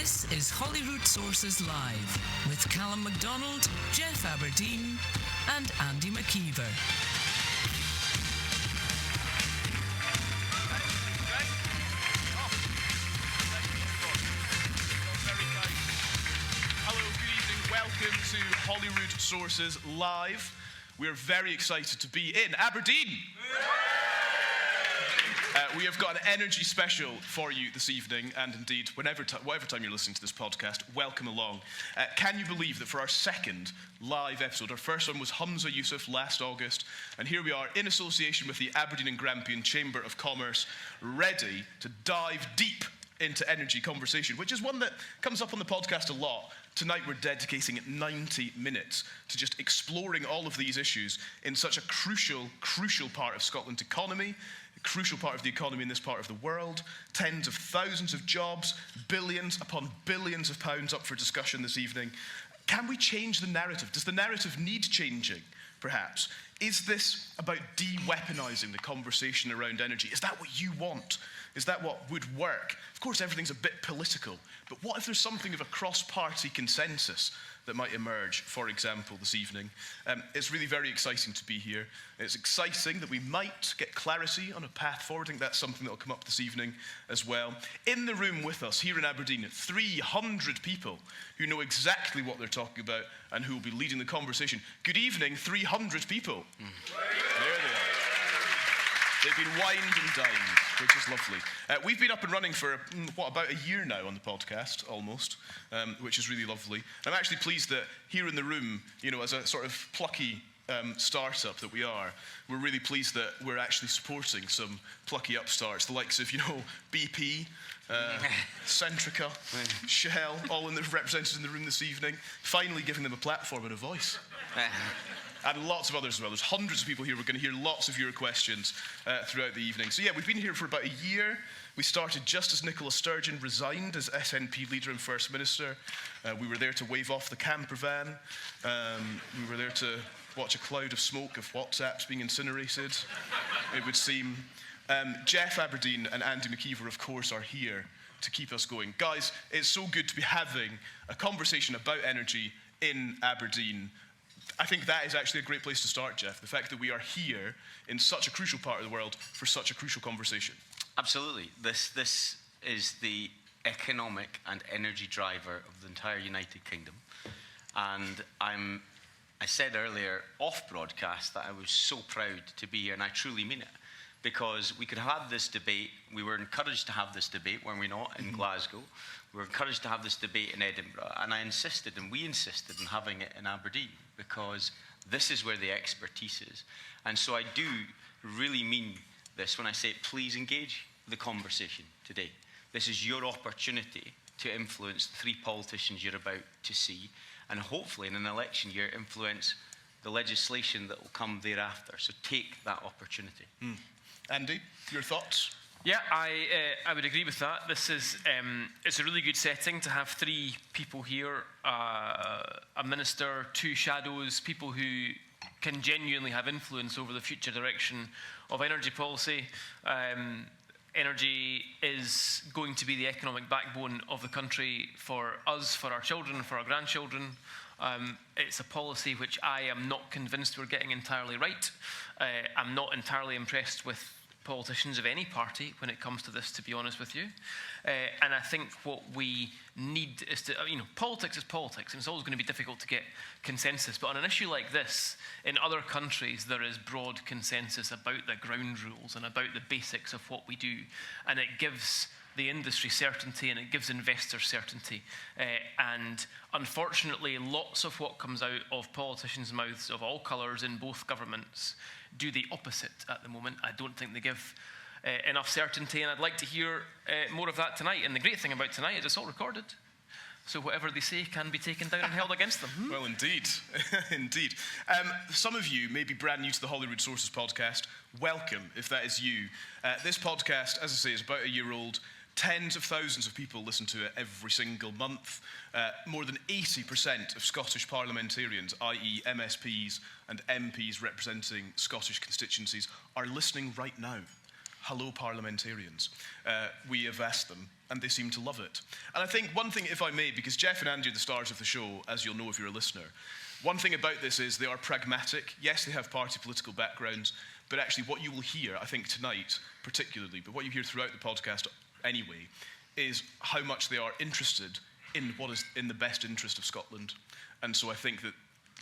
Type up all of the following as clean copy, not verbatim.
This is Holyrood Sources Live with Calum Macdonald, Geoff Aberdein and Andy Maciver. Hello, good evening. Welcome to Holyrood Sources Live. We're very excited to be in Aberdeen. We have got an energy special for you this evening, and indeed, whatever time you're listening to this podcast, welcome along. Can you believe that for our second live episode, our first one was Hamza Yusuf last August, and here we are in association with the Aberdeen and Grampian Chamber of Commerce, ready to dive deep into energy conversation, which is one that comes up on the podcast a lot. Tonight we're dedicating 90 minutes to just exploring all of these issues in such a crucial part of Scotland's economy, a crucial part of the economy in this part of the world, tens of thousands of jobs, billions upon billions of pounds up for discussion this evening. Can we change the narrative? Does the narrative need changing, perhaps? Is this about de-weaponising the conversation around energy? Is that what you want? Is that what would work? Of course, everything's a bit political, but what if there's something of a cross-party consensus that might emerge, for example, this evening? It's really very exciting to be here. It's exciting that we might get clarity on a path forward. I think that's something that will come up this evening as well. In the room with us here in Aberdeen, 300 people who know exactly what they're talking about and who will be leading the conversation. Good evening, 300 people. There they are. They've been wined and dined, which is lovely. We've been up and running for, about a year now on the podcast, almost, which is really lovely. I'm actually pleased that here in the room, as a sort of plucky startup that we are, we're really pleased that we're actually supporting some plucky upstarts, the likes of, BP, Centrica, Shell, all represented in the room this evening, finally giving them a platform and a voice. And lots of others as well. There's hundreds of people here. We're going to hear lots of your questions throughout the evening. So we've been here for about a year. We started just as Nicola Sturgeon resigned as SNP leader and First Minister. We were there to wave off the camper van. We were there to watch a cloud of smoke of WhatsApps being incinerated, it would seem. Geoff Aberdein and Andy Maciver, of course, are here to keep us going. Guys, it's so good to be having a conversation about energy in Aberdeen. I think that is actually a great place to start, Geoff, the fact that we are here in such a crucial part of the world for such a crucial conversation. Absolutely. This is the economic and energy driver of the entire United Kingdom. And I said earlier off broadcast that I was so proud to be here, and I truly mean it, because we could have this debate. We were encouraged to have this debate, were we not, in Glasgow. We were encouraged to have this debate in Edinburgh, and we insisted on having it in Aberdeen, because this is where the expertise is. And so I do really mean this when I say, please engage the conversation today. This is your opportunity to influence the three politicians you're about to see, and hopefully in an election year influence the legislation that will come thereafter. So take that opportunity. Andy, your thoughts? Yeah, I would agree with that. This is it's a really good setting to have three people here, a minister, two shadows, people who can genuinely have influence over the future direction of energy policy. Energy is going to be the economic backbone of the country for us, for our children, for our grandchildren. It's a policy which I am not convinced we're getting entirely right. I'm not entirely impressed with politicians of any party when it comes to this, to be honest with you. And I think what we need is to, politics is politics, and it's always going to be difficult to get consensus. But on an issue like this, in other countries, there is broad consensus about the ground rules and about the basics of what we do. And it gives the industry certainty, and it gives investors certainty. And unfortunately, lots of what comes out of politicians' mouths of all colours in both governments do the opposite at the moment. I don't think they give enough certainty, and I'd like to hear more of that tonight. And the great thing about tonight is it's all recorded. So whatever they say can be taken down and held against them. Well, indeed. Indeed. Some of you may be brand new to the Holyrood Sources podcast. Welcome, if that is you. This podcast, as I say, is about a year old. Tens of thousands of people listen to it every single month. More than 80% of Scottish parliamentarians, i.e. MSPs and MPs representing Scottish constituencies, are listening right now. hello parliamentarians. We have asked them, and they seem to love it. And I think one thing, if I may, because Geoff and Andy are the stars of the show, as you'll know if you're a listener, one thing about this is they are pragmatic. Yes, they have party political backgrounds, but actually what you will hear, I think tonight particularly, but what you hear throughout the podcast anyway, is how much they are interested in what is in the best interest of Scotland. And so I think that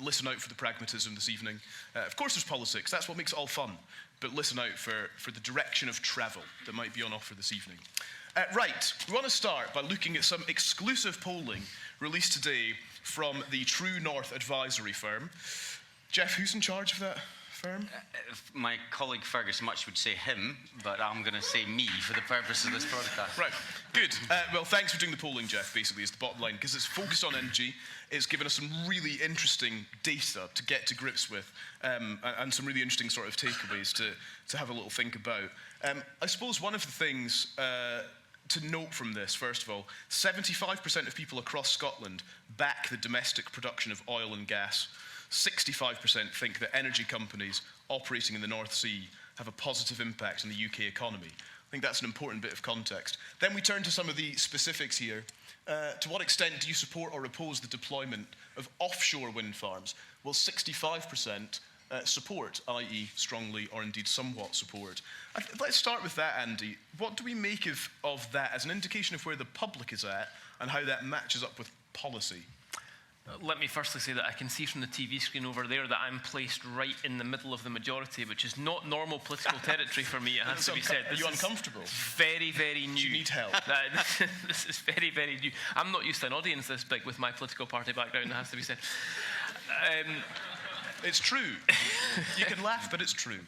listen out for the pragmatism this evening. Of course there's politics, that's what makes it all fun, but listen out for the direction of travel that might be on offer this evening. Right, we want to start by looking at some exclusive polling released today from the True North advisory firm. Geoff, who's in charge of that firm? My colleague Fergus Much would say him, but I'm going to say me for the purpose of this podcast. Right, good. Well, thanks for doing the polling, Geoff, basically, is the bottom line, because it's focused on energy. It's given us some really interesting data to get to grips with, and some really interesting sort of takeaways to have a little think about. I suppose one of the things to note from this, first of all, 75% of people across Scotland back the domestic production of oil and gas. 65% think that energy companies operating in the North Sea have a positive impact on the UK economy. I think that's an important bit of context. Then we turn to some of the specifics here. To what extent do you support or oppose the deployment of offshore wind farms? Well, 65% support, i.e. strongly or indeed somewhat support. Let's start with that, Andy. What do we make of that as an indication of where the public is at and how that matches up with policy? Let me firstly say that I can see from the TV screen over there that I'm placed right in the middle of the majority, which is not normal political territory for me, it has to be said. Are you uncomfortable? Very, very new. Do you need help? This is very, very new. I'm not used to an audience this big with my political party background, it has to be said. It's true. You can laugh, but it's true.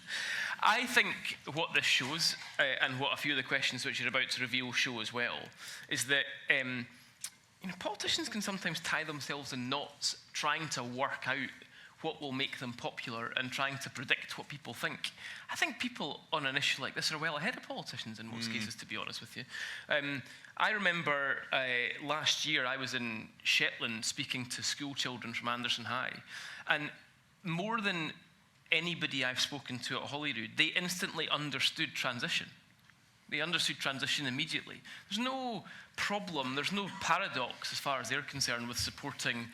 I think what this shows, and what a few of the questions which you're about to reveal show as well, is that politicians can sometimes tie themselves in knots trying to work out what will make them popular and trying to predict what people think. I think people on an issue like this are well ahead of politicians in most cases, to be honest with you. I remember last year I was in Shetland speaking to school children from Anderson High, and more than anybody I've spoken to at Holyrood, they instantly understood transition. They understood transition immediately. There's no problem, there's no paradox as far as they're concerned with supporting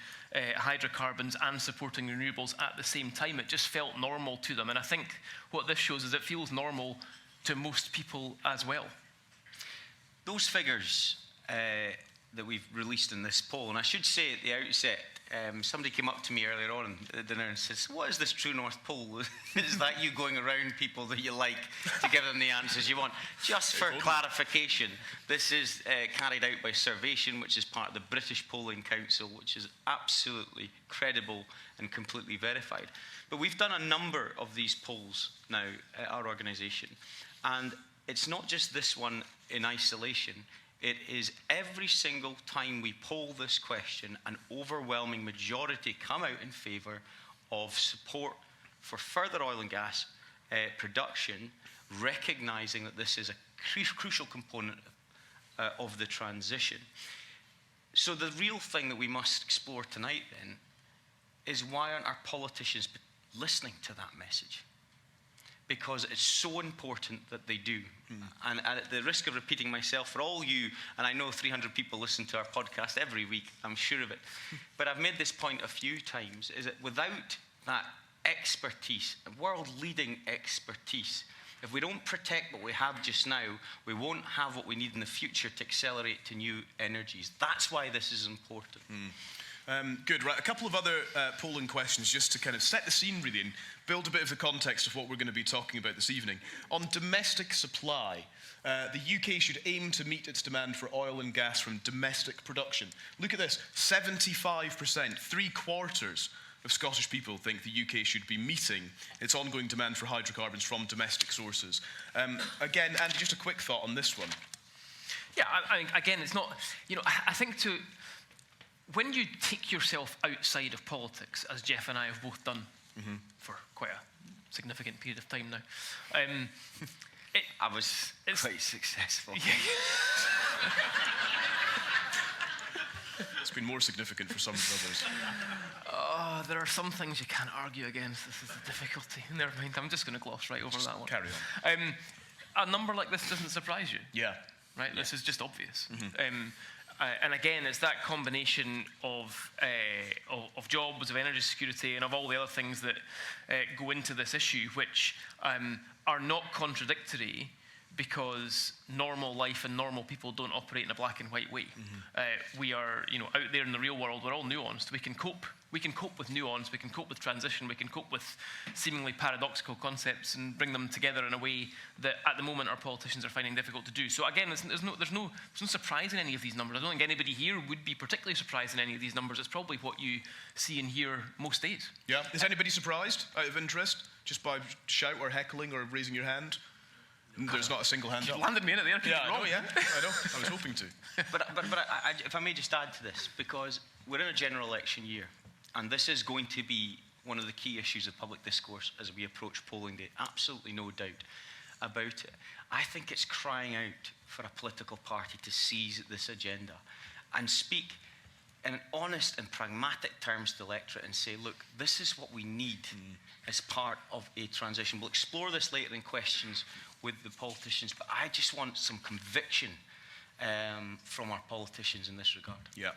hydrocarbons and supporting renewables at the same time. It just felt normal to them. And I think what this shows is it feels normal to most people as well. Those figures that we've released in this poll, and I should say at the outset, somebody came up to me earlier on at dinner and says, what is this True North poll? Is that you going around people that you like to give them the answers you want? Just for clarification, this is carried out by Survation, which is part of the British Polling Council, which is absolutely credible and completely verified. But we've done a number of these polls now at our organisation, and it's not just this one in isolation. It is every single time we poll this question, an overwhelming majority come out in favour of support for further oil and gas production, recognising that this is a crucial component of the transition. So the real thing that we must explore tonight then is why aren't our politicians listening to that message? Because it's so important that they do. And at the risk of repeating myself, for all you, and I know 300 people listen to our podcast every week, I'm sure of it, but I've made this point a few times, is that without that expertise, world-leading expertise, if we don't protect what we have just now, we won't have what we need in the future to accelerate to new energies. That's why this is important. Good, right. A couple of other polling questions just to kind of set the scene really and build a bit of the context of what we're going to be talking about this evening. On domestic supply, the UK should aim to meet its demand for oil and gas from domestic production. Look at this, 75%, 3/4 of Scottish people think the UK should be meeting its ongoing demand for hydrocarbons from domestic sources. Again, Andy, just a quick thought on this one. Yeah, again, it's not, I think when you take yourself outside of politics, as Geoff and I have both done for quite a significant period of time now, I was quite successful. It's been more significant for some others. There are some things you can't argue against. This is the difficulty. Never mind, I'm just going to gloss right over that one. Carry on. a number like this doesn't surprise you. Yeah. Right? This is just obvious. And again, it's that combination of jobs, of energy security, and of all the other things that go into this issue, which are not contradictory, because normal life and normal people don't operate in a black and white way. We are, out there in the real world, we're all nuanced. We can cope with nuance, we can cope with transition, we can cope with seemingly paradoxical concepts and bring them together in a way that at the moment our politicians are finding difficult to do. So again, there's no surprise in any of these numbers. I don't think anybody here would be particularly surprised in any of these numbers. It's probably what you see and hear most days. Yeah. Is anybody surprised out of interest, just by shout or heckling or raising your hand? There's not a single hand up. You landed me in it there. Yeah, I know. I was hoping to. But if I may just add to this, because we're in a general election year, and this is going to be one of the key issues of public discourse as we approach polling day. Absolutely no doubt about it. I think it's crying out for a political party to seize this agenda and speak in honest and pragmatic terms to the electorate and say, look, this is what we need as part of a transition. We'll explore this later in questions with the politicians, but I just want some conviction from our politicians in this regard. Yeah.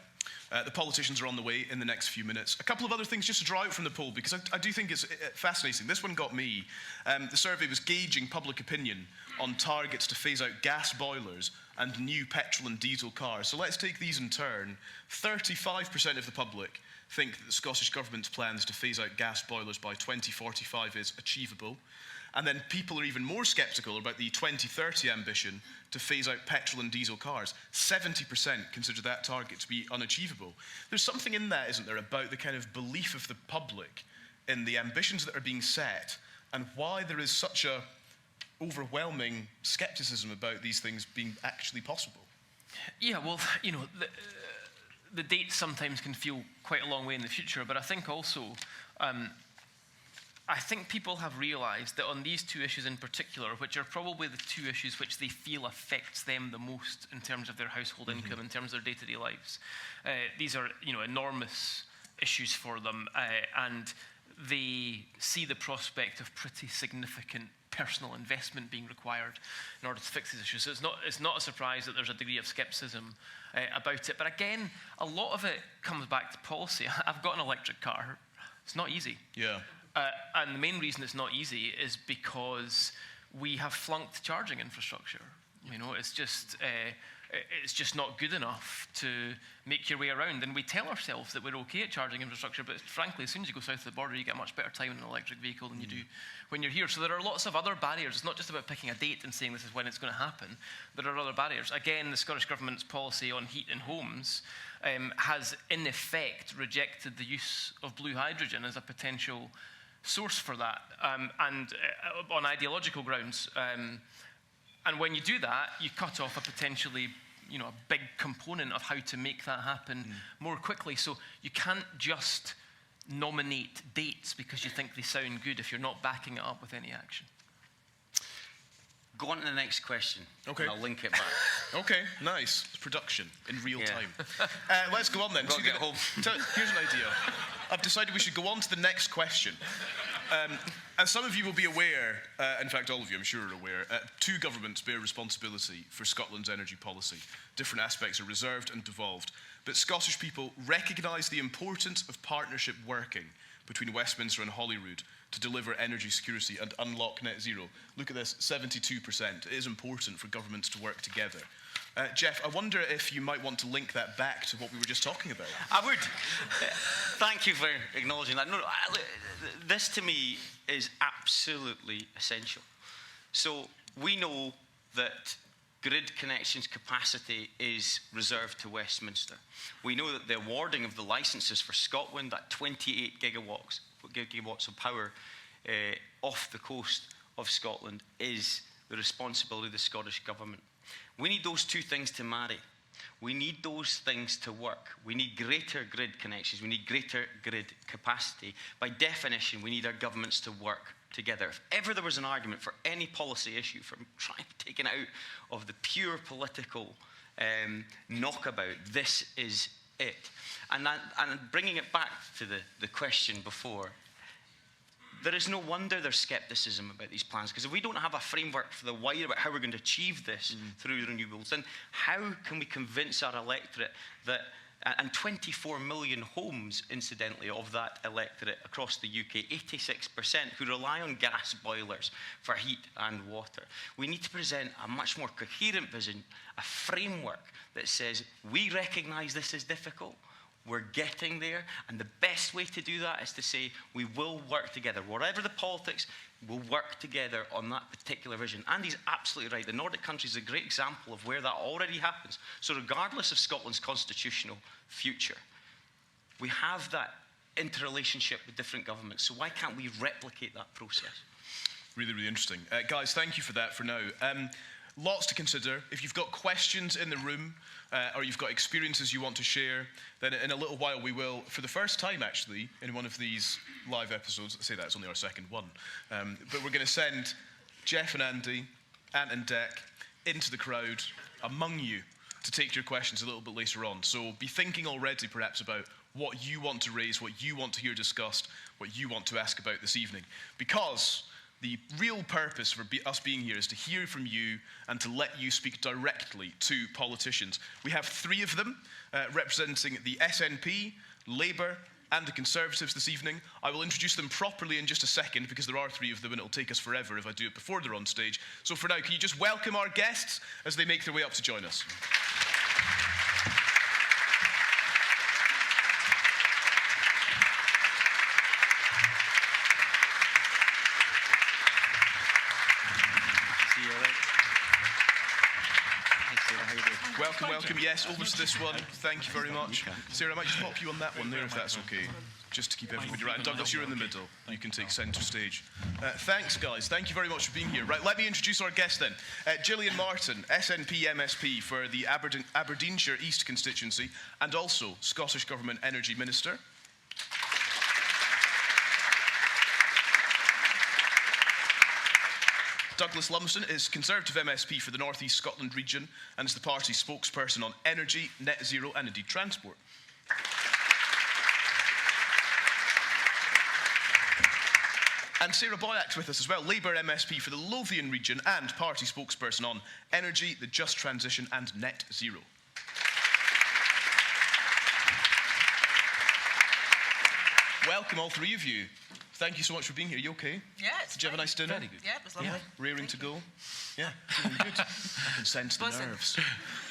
The politicians are on the way in the next few minutes. A couple of other things just to draw out from the poll, because I do think it's fascinating. This one got me. The survey was gauging public opinion on targets to phase out gas boilers and new petrol and diesel cars. So let's take these in turn. 35% of the public think that the Scottish Government's plans to phase out gas boilers by 2045 is achievable. And then people are even more sceptical about the 2030 ambition to phase out petrol and diesel cars. 70% consider that target to be unachievable. There's something in that, isn't there, about the kind of belief of the public in the ambitions that are being set and why there is such a overwhelming scepticism about these things being actually possible. Yeah, well, the dates sometimes can feel quite a long way in the future, but I think also I think people have realised that on these two issues in particular, which are probably the two issues which they feel affects them the most in terms of their household income, in terms of their day-to-day lives, these are enormous issues for them, and they see the prospect of pretty significant personal investment being required in order to fix these issues. So it's not a surprise that there's a degree of scepticism about it. But again, a lot of it comes back to policy. I've got an electric car. It's not easy. Yeah. And the main reason it's not easy is because we have flunked charging infrastructure. It's just not good enough to make your way around. And we tell ourselves that we're okay at charging infrastructure, but frankly, as soon as you go south of the border, you get a much better time in an electric vehicle than you do when you're here. So there are lots of other barriers. It's not just about picking a date and saying this is when it's going to happen. There are other barriers. Again, the Scottish Government's policy on heat in homes has, in effect, rejected the use of blue hydrogen as a potential source for that, and on ideological grounds. And when you do that, you cut off a potentially, a big component of how to make that happen more quickly. So you can't just nominate dates because you think they sound good if you're not backing it up with any action. Go on to the next question. Okay. And I'll link it back. Okay, nice. Production in real time. Let's go on then. Got to get home. Here's an idea. I've decided we should go on to the next question. And some of you will be aware, in fact all of you I'm sure are aware, two governments bear responsibility for Scotland's energy policy. Different aspects are reserved and devolved. But Scottish people recognise the importance of partnership working between Westminster and Holyrood to deliver energy security and unlock net zero. Look at this, 72%. It is important for governments to work together. Geoff, I wonder if you might want to link that back to what we were just talking about. I would. Thank you for acknowledging that. No, this to me is absolutely essential. So we know that grid connections capacity is reserved to Westminster. We know that the awarding of the licences for Scotland, that 28 gigawatts of power off the coast of Scotland, is the responsibility of the Scottish Government. We need those two things to marry. We need those things to work. We need greater grid connections. We need greater grid capacity. By definition, we need our governments to work together. If ever there was an argument for any policy issue, from trying to take it out of the pure political knockabout, this is it. And bringing it back to the question before, there is no wonder there's scepticism about these plans, because if we don't have a framework for the why about how we're going to achieve this through renewables, then how can we convince our electorate that, and 24 million homes, incidentally, of that electorate across the UK, 86%, who rely on gas boilers for heat and water. We need to present a much more coherent vision, a framework that says we recognise this is difficult, we're getting there, and the best way to do that is to say we will work together. Whatever the politics, we'll work together on that particular vision. Andy's absolutely right. The Nordic countries are a great example of where that already happens. So regardless of Scotland's constitutional future, we have that interrelationship with different governments. So why can't we replicate that process? Really, really interesting. Guys, thank you for that for now. Lots to consider. If you've got questions in the room or you've got experiences you want to share, then in a little while we will, for the first time actually, in one of these live episodes, I say that, it's only our second one, but we're going to send Geoff and Andy, Ant and Dec, into the crowd among you to take your questions a little bit later on. So be thinking already perhaps about what you want to raise, what you want to hear discussed, what you want to ask about this evening. Because the real purpose for us being here is to hear from you and to let you speak directly to politicians. We have three of them representing the SNP, Labour, and the Conservatives this evening. I will introduce them properly in just a second because there are three of them and it'll take us forever if I do it before they're on stage. So for now, can you just welcome our guests as they make their way up to join us? Welcome. Yes, over to this one. Thank you very much. Sarah, I might just pop you on that one there if that's okay, just to keep everybody right. And Douglas, you're in the middle. You can take centre stage. Thanks, guys. Thank you very much for being here. Right, let me introduce our guest then. Gillian Martin, SNP MSP for the Aberdeenshire East constituency and also Scottish Government Energy Minister. Douglas Lumsden is Conservative MSP for the North East Scotland region and is the party's spokesperson on energy, net zero and indeed transport. And Sarah Boyack's with us as well, Labour MSP for the Lothian region and party spokesperson on energy, the just transition and net zero. Welcome all three of you. Thank you so much for being here. You okay? Yeah, it's Did you have a nice dinner? Very good. Yeah, it was lovely. Yeah, rearing to go. Yeah, feeling good. I can sense the nerves.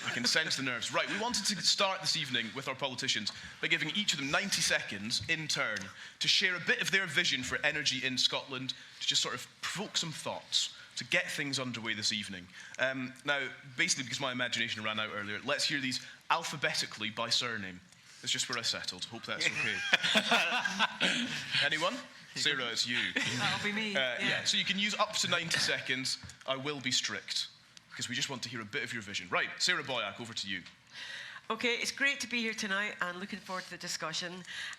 I can sense the nerves. Right, we wanted to start this evening with our politicians by giving each of them 90 seconds in turn to share a bit of their vision for energy in Scotland, to just sort of provoke some thoughts, to get things underway this evening. Now, basically because my imagination ran out earlier, let's hear these alphabetically by surname. That's just where I settled. Hope that's okay. Anyone? Sarah, it's you. That'll be me. Yeah, so you can use up to 90 seconds. I will be strict, because we just want to hear a bit of your vision. Right, Sarah Boyack, over to you. Okay, it's great to be here tonight and looking forward to the discussion.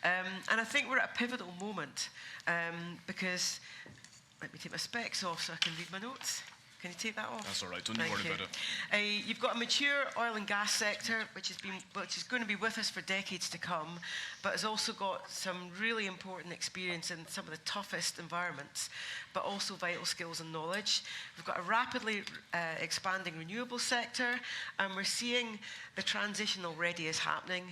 And I think we're at a pivotal moment because, let me take my specs off so I can read my notes. Can you take that off? That's all right, don't worry about it. You've got a mature oil and gas sector, which is going to be with us for decades to come, but has also got some really important experience in some of the toughest environments, but also vital skills and knowledge. We've got a rapidly expanding renewable sector, and we're seeing the transition already is happening,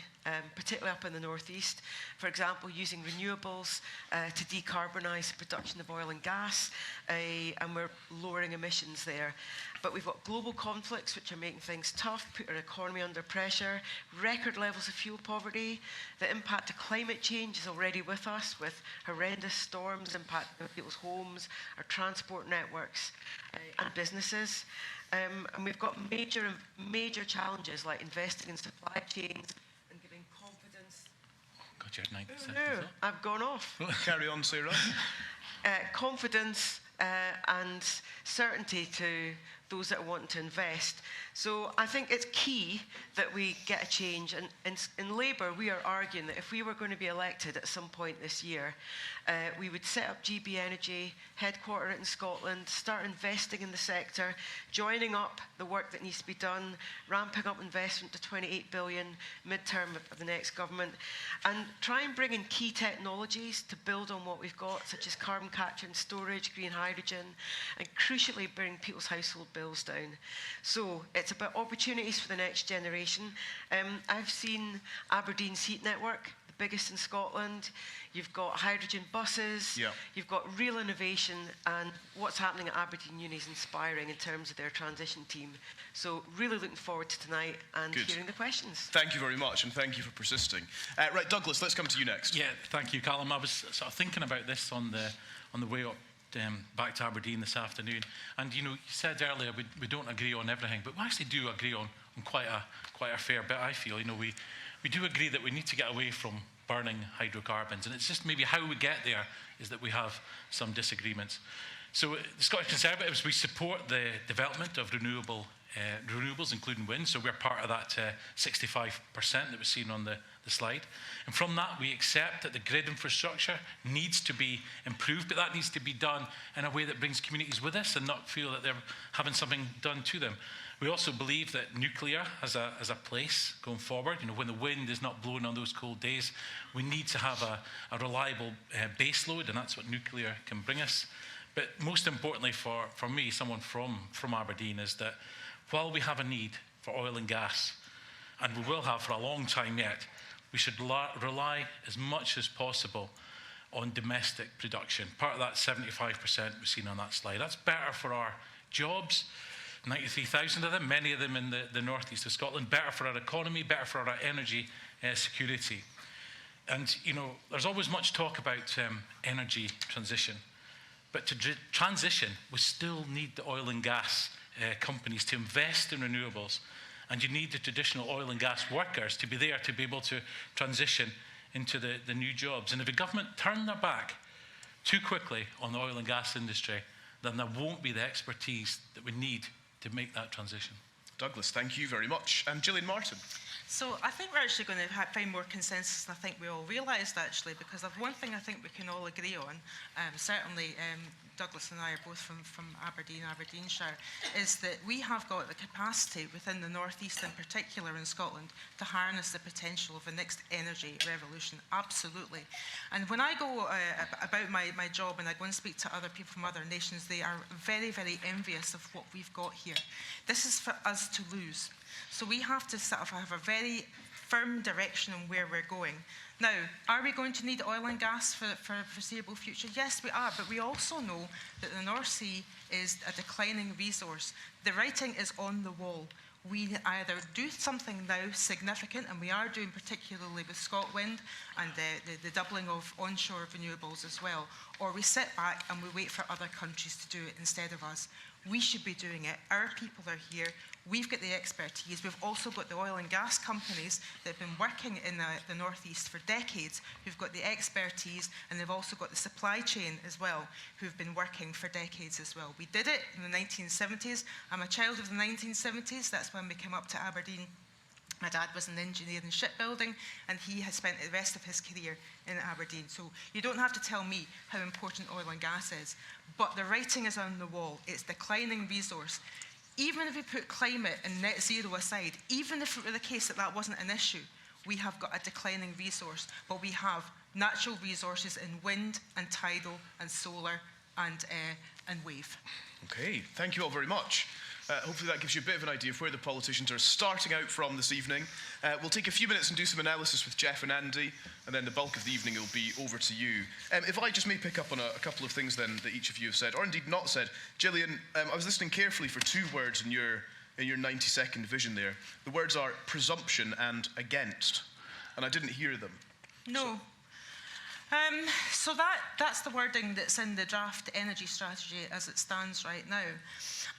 particularly up in the northeast. For example, using renewables to decarbonise the production of oil and gas, and we're lowering emissions there. But we've got global conflicts which are making things tough, put our economy under pressure, record levels of fuel poverty. The impact of climate change is already with us, with horrendous storms impacting people's homes, our transport networks and businesses. And we've got major challenges like investing in supply chains and giving confidence. God, you had 90 seconds. No, I've gone off. Carry on, Sarah. Confidence and certainty to those that are wanting to invest. So I think it's key that we get a change. And in Labour, we are arguing that if we were going to be elected at some point this year, we would set up GB Energy, headquarter it in Scotland, start investing in the sector, joining up the work that needs to be done, ramping up investment to 28 billion mid-term of the next government, and try and bring in key technologies to build on what we've got, such as carbon capture and storage, green hydrogen, and crucially bring people's household bills down. So it's about opportunities for the next generation. I've seen Aberdeen's heat network, the biggest in Scotland. You've got hydrogen buses. Yeah. You've got real innovation, and what's happening at Aberdeen Uni is inspiring in terms of their transition team. So really looking forward to tonight and hearing the questions. Thank you very much, and thank you for persisting. Right, Douglas, let's come to you next. Yeah, thank you, Calum. I was sort of thinking about this on the way up back to Aberdeen this afternoon. And you said earlier we don't agree on everything, but we actually do agree on quite a fair bit, I feel. We do agree that we need to get away from burning hydrocarbons, and it's just maybe how we get there is that we have some disagreements. So the Scottish Conservatives, we support the development of renewables, including wind, so we're part of that 65% that was seen on the slide. And from that, we accept that the grid infrastructure needs to be improved, but that needs to be done in a way that brings communities with us and not feel that they're having something done to them. We also believe that nuclear has a place going forward. When the wind is not blowing on those cold days, we need to have a reliable base load, and that's what nuclear can bring us. But most importantly for me, someone from Aberdeen, is that while we have a need for oil and gas, and we will have for a long time yet, we should rely as much as possible on domestic production. Part of that 75% we've seen on that slide. That's better for our jobs, 93,000 of them, many of them in the northeast of Scotland, better for our economy, better for our energy security. And, there's always much talk about energy transition. But to transition, we still need the oil and gas companies to invest in renewables. And you need the traditional oil and gas workers to be there to be able to transition into the new jobs. And if the government turn their back too quickly on the oil and gas industry, then there won't be the expertise that we need to make that transition. Douglas, thank you very much. And Gillian Martin. So I think we're actually going to find more consensus than I think we all realised, actually, because of one thing I think we can all agree on, certainly Douglas and I are both from Aberdeenshire, is that we have got the capacity within the northeast in particular in Scotland to harness the potential of the next energy revolution, absolutely. And when I go about my job and I go and speak to other people from other nations, they are very, very envious of what we've got here. This is for us to lose. So we have to sort of have a very firm direction on where we're going. Now, are we going to need oil and gas for a foreseeable future? Yes, we are, but we also know that the North Sea is a declining resource. The writing is on the wall. We either do something now significant, and we are doing particularly with ScotWind and the doubling of onshore renewables as well, or we sit back and we wait for other countries to do it instead of us. We should be doing it. Our people are here. We've got the expertise. We've also got the oil and gas companies that have been working in the northeast for decades, who've got the expertise, and they've also got the supply chain as well, who've been working for decades as well. We did it in the 1970s. I'm a child of the 1970s. That's when we came up to Aberdeen. My dad was an engineer in shipbuilding, and he has spent the rest of his career in Aberdeen. So you don't have to tell me how important oil and gas is, but the writing is on the wall. It's declining resource. Even if we put climate and net zero aside, even if it were the case that that wasn't an issue, we have got a declining resource, but we have natural resources in wind and tidal and solar and wave. Okay, thank you all very much. Hopefully that gives you a bit of an idea of where the politicians are starting out from this evening. We'll take a few minutes and do some analysis with Geoff and Andy, and then the bulk of the evening will be over to you. If I just may pick up on a couple of things then that each of you have said, or indeed not said. Gillian, I was listening carefully for two words in your 90-second vision there. The words are presumption and against, and I didn't hear them. No. So that's the wording that's in the draft energy strategy as it stands right now.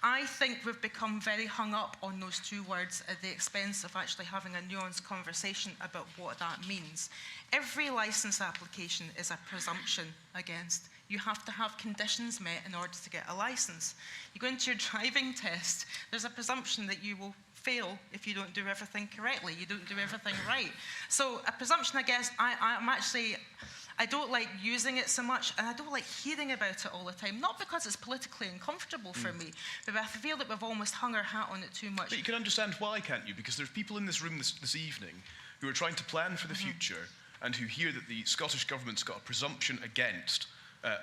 I think we've become very hung up on those two words at the expense of actually having a nuanced conversation about what that means. Every licence application is a presumption against. You have to have conditions met in order to get a licence. You go into your driving test, there's a presumption that you will fail if you don't do everything correctly, you don't do everything right. So a presumption, I guess, I don't like using it so much, and I don't like hearing about it all the time. Not because it's politically uncomfortable for me, but I feel that we've almost hung our hat on it too much. But you can understand why, can't you? Because there's people in this room this evening who are trying to plan for the future and who hear that the Scottish Government's got a presumption against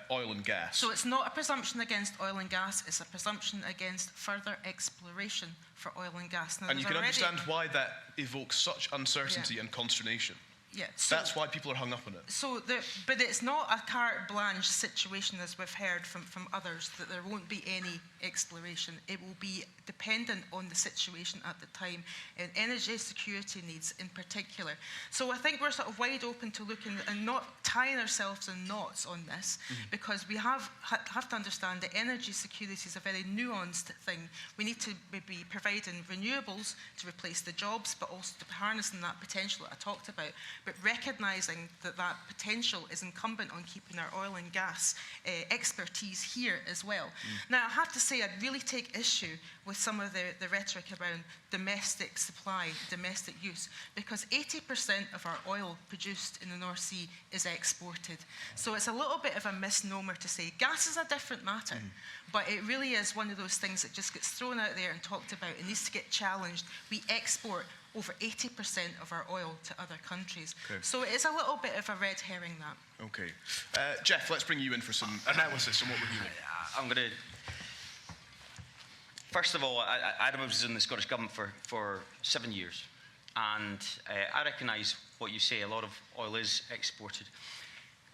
oil and gas. So it's not a presumption against oil and gas, it's a presumption against further exploration for oil and gas. Now, and you can understand why that evokes such uncertainty and consternation. Yeah, so that's why people are hung up on it. So, but it's not a carte blanche situation, as we've heard from others, that there won't be any exploration. It will be dependent on the situation at the time, and energy security needs in particular. So I think we're sort of wide open to looking and not tying ourselves in knots on this, because we have to understand that energy security is a very nuanced thing. We need to be providing renewables to replace the jobs, but also to harnessing that potential that I talked about, but recognising that that potential is incumbent on keeping our oil and gas expertise here as well. Now, I have to say, I'd really take issue with some of the rhetoric around domestic supply, domestic use, because 80% of our oil produced in the North Sea is exported. So it's a little bit of a misnomer to say gas is a different matter, but it really is one of those things that just gets thrown out there and talked about. It needs to get challenged. We export over 80% of our oil to other countries. Okay. So it's a little bit of a red herring, that. Okay. Geoff, let's bring you in for some analysis on what we're hearing. I'm going to... First of all, Adam was in the Scottish Government for 7 years, and I recognise what you say, a lot of oil is exported.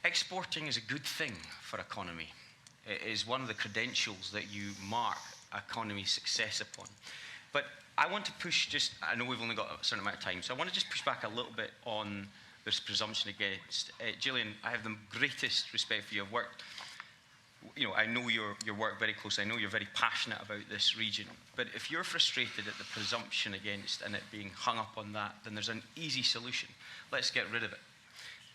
Exporting is a good thing for economy. It is one of the credentials that you mark economy success upon. But I want to push I know we've only got a certain amount of time, so I want to just push back a little bit on this presumption against. Gillian, I have the greatest respect for you. I've worked, I know your work very closely. I know you're very passionate about this region. But if you're frustrated at the presumption against and it being hung up on that, then there's an easy solution. Let's get rid of it.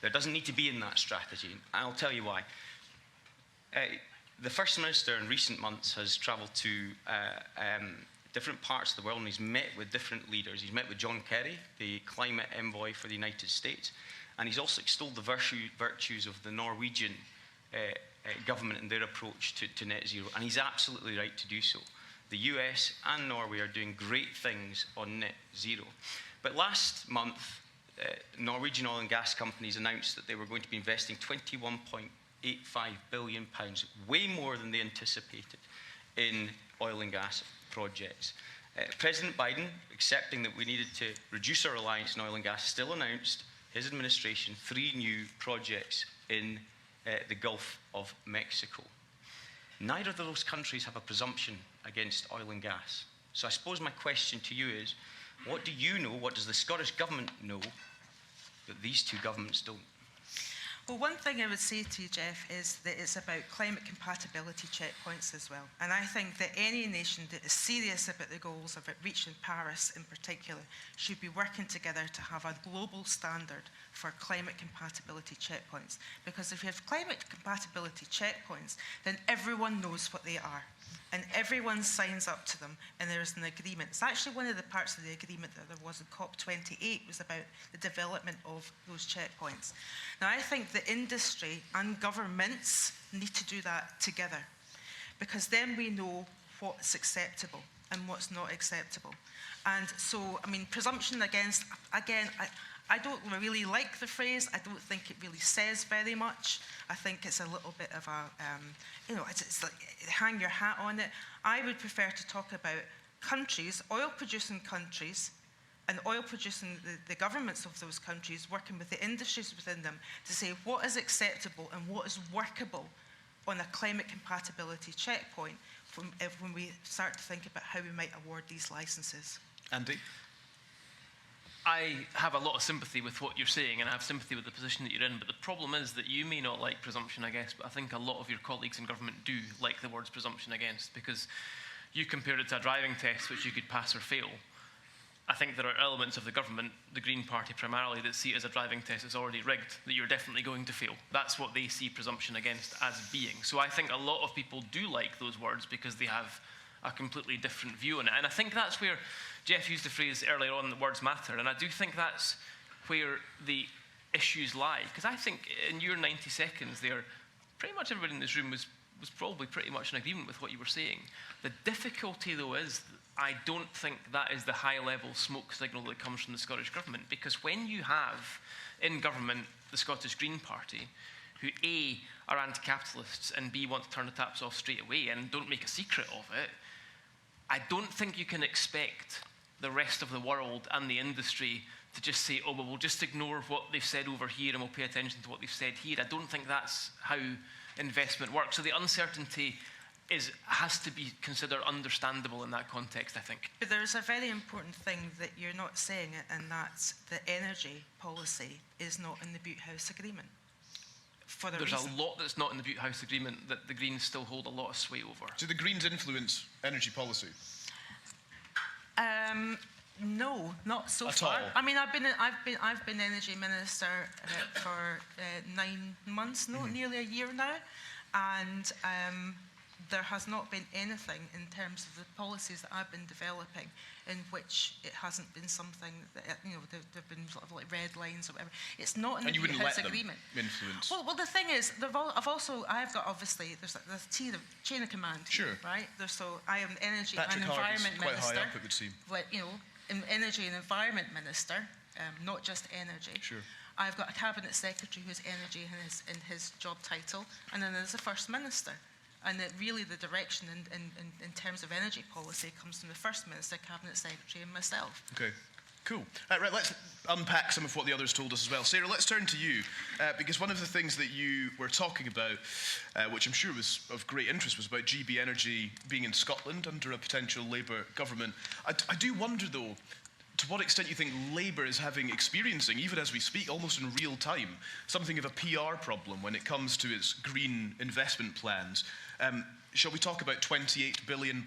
There doesn't need to be in that strategy. I'll tell you why. The First Minister in recent months has travelled to different parts of the world, and he's met with different leaders. He's met with John Kerry, the climate envoy for the United States, and he's also extolled the virtues of the Norwegian government and their approach to net zero, and he's absolutely right to do so. The US and Norway are doing great things on net zero. But last month, Norwegian oil and gas companies announced that they were going to be investing £21.85 billion, way more than they anticipated, in oil and gas projects. President Biden, accepting that we needed to reduce our reliance on oil and gas, still announced his administration 3 new projects in the Gulf of Mexico. Neither of those countries have a presumption against oil and gas. So I suppose my question to you is, what do you know, what does the Scottish Government know that these 2 governments don't? Well, one thing I would say to you, Geoff, is that it's about climate compatibility checkpoints as well. And I think that any nation that is serious about the goals of it reaching Paris in particular should be working together to have a global standard for climate compatibility checkpoints. Because if you have climate compatibility checkpoints, then everyone knows what they are. And everyone signs up to them, and there is an agreement. It's actually one of the parts of the agreement that there was in COP28 was about the development of those checkpoints. Now, I think the industry and governments need to do that together, because then we know what's acceptable and what's not acceptable. And so, I mean, presumption against, again, I don't really like the phrase. I don't think it really says very much. I think it's a little bit of a, it's like hang your hat on it. I would prefer to talk about countries, oil-producing countries, and oil-producing, the governments of those countries working with the industries within them to say what is acceptable and what is workable on a climate compatibility checkpoint when we start to think about how we might award these licenses. Andy? I have a lot of sympathy with what you're saying, and I have sympathy with the position that you're in, but the problem is that you may not like presumption against, but I think a lot of your colleagues in government do like the words presumption against, because you compare it to a driving test which you could pass or fail. I think there are elements of the government, the Green Party primarily, that see it as a driving test that's already rigged, that you're definitely going to fail. That's what they see presumption against as being. So I think a lot of people do like those words because they have a completely different view on it. And I think that's where Geoff used the phrase earlier on that words matter. And I do think that's where the issues lie. Because I think in your 90 seconds there, pretty much everybody in this room was probably pretty much in agreement with what you were saying. The difficulty, though, is I don't think that is the high-level smoke signal that comes from the Scottish Government. Because when you have in government the Scottish Green Party, who A, are anti-capitalists, and B, want to turn the taps off straight away and don't make a secret of it, I don't think you can expect the rest of the world and the industry to just say, oh, well, we'll just ignore what they've said over here and we'll pay attention to what they've said here. I don't think that's how investment works. So the uncertainty has to be considered understandable in that context, I think. But there's a very important thing that you're not saying, and that's the energy policy is not in the Butte House Agreement. There's a a lot that's not in the Butte House Agreement that the Greens still hold a lot of sway over. Do the Greens influence energy policy? No, not so At far. all? I mean, I've been energy minister for 9 months, nearly a year now, and there has not been anything in terms of the policies that I've been developing in which it hasn't been something that, there've been sort of like red lines or whatever. It's not in the Butte House Agreement. Influence. Well, the thing is, I've got obviously there's chain of command. Sure. Right. So I am energy Patrick and environment quite minister. High up, it would seem. Energy and environment minister, not just energy. Sure. I've got a cabinet secretary who's energy in his job title, and then there's the first minister. And that really the direction in terms of energy policy comes from the First Minister, Cabinet Secretary and myself. Okay, cool. Right, let's unpack some of what the others told us as well. Sarah, let's turn to you, because one of the things that you were talking about, which I'm sure was of great interest, was about GB Energy being in Scotland under a potential Labour government. I do wonder, though, to what extent you think Labour is experiencing, even as we speak, almost in real time, something of a PR problem when it comes to its green investment plans. Shall we talk about £28 billion,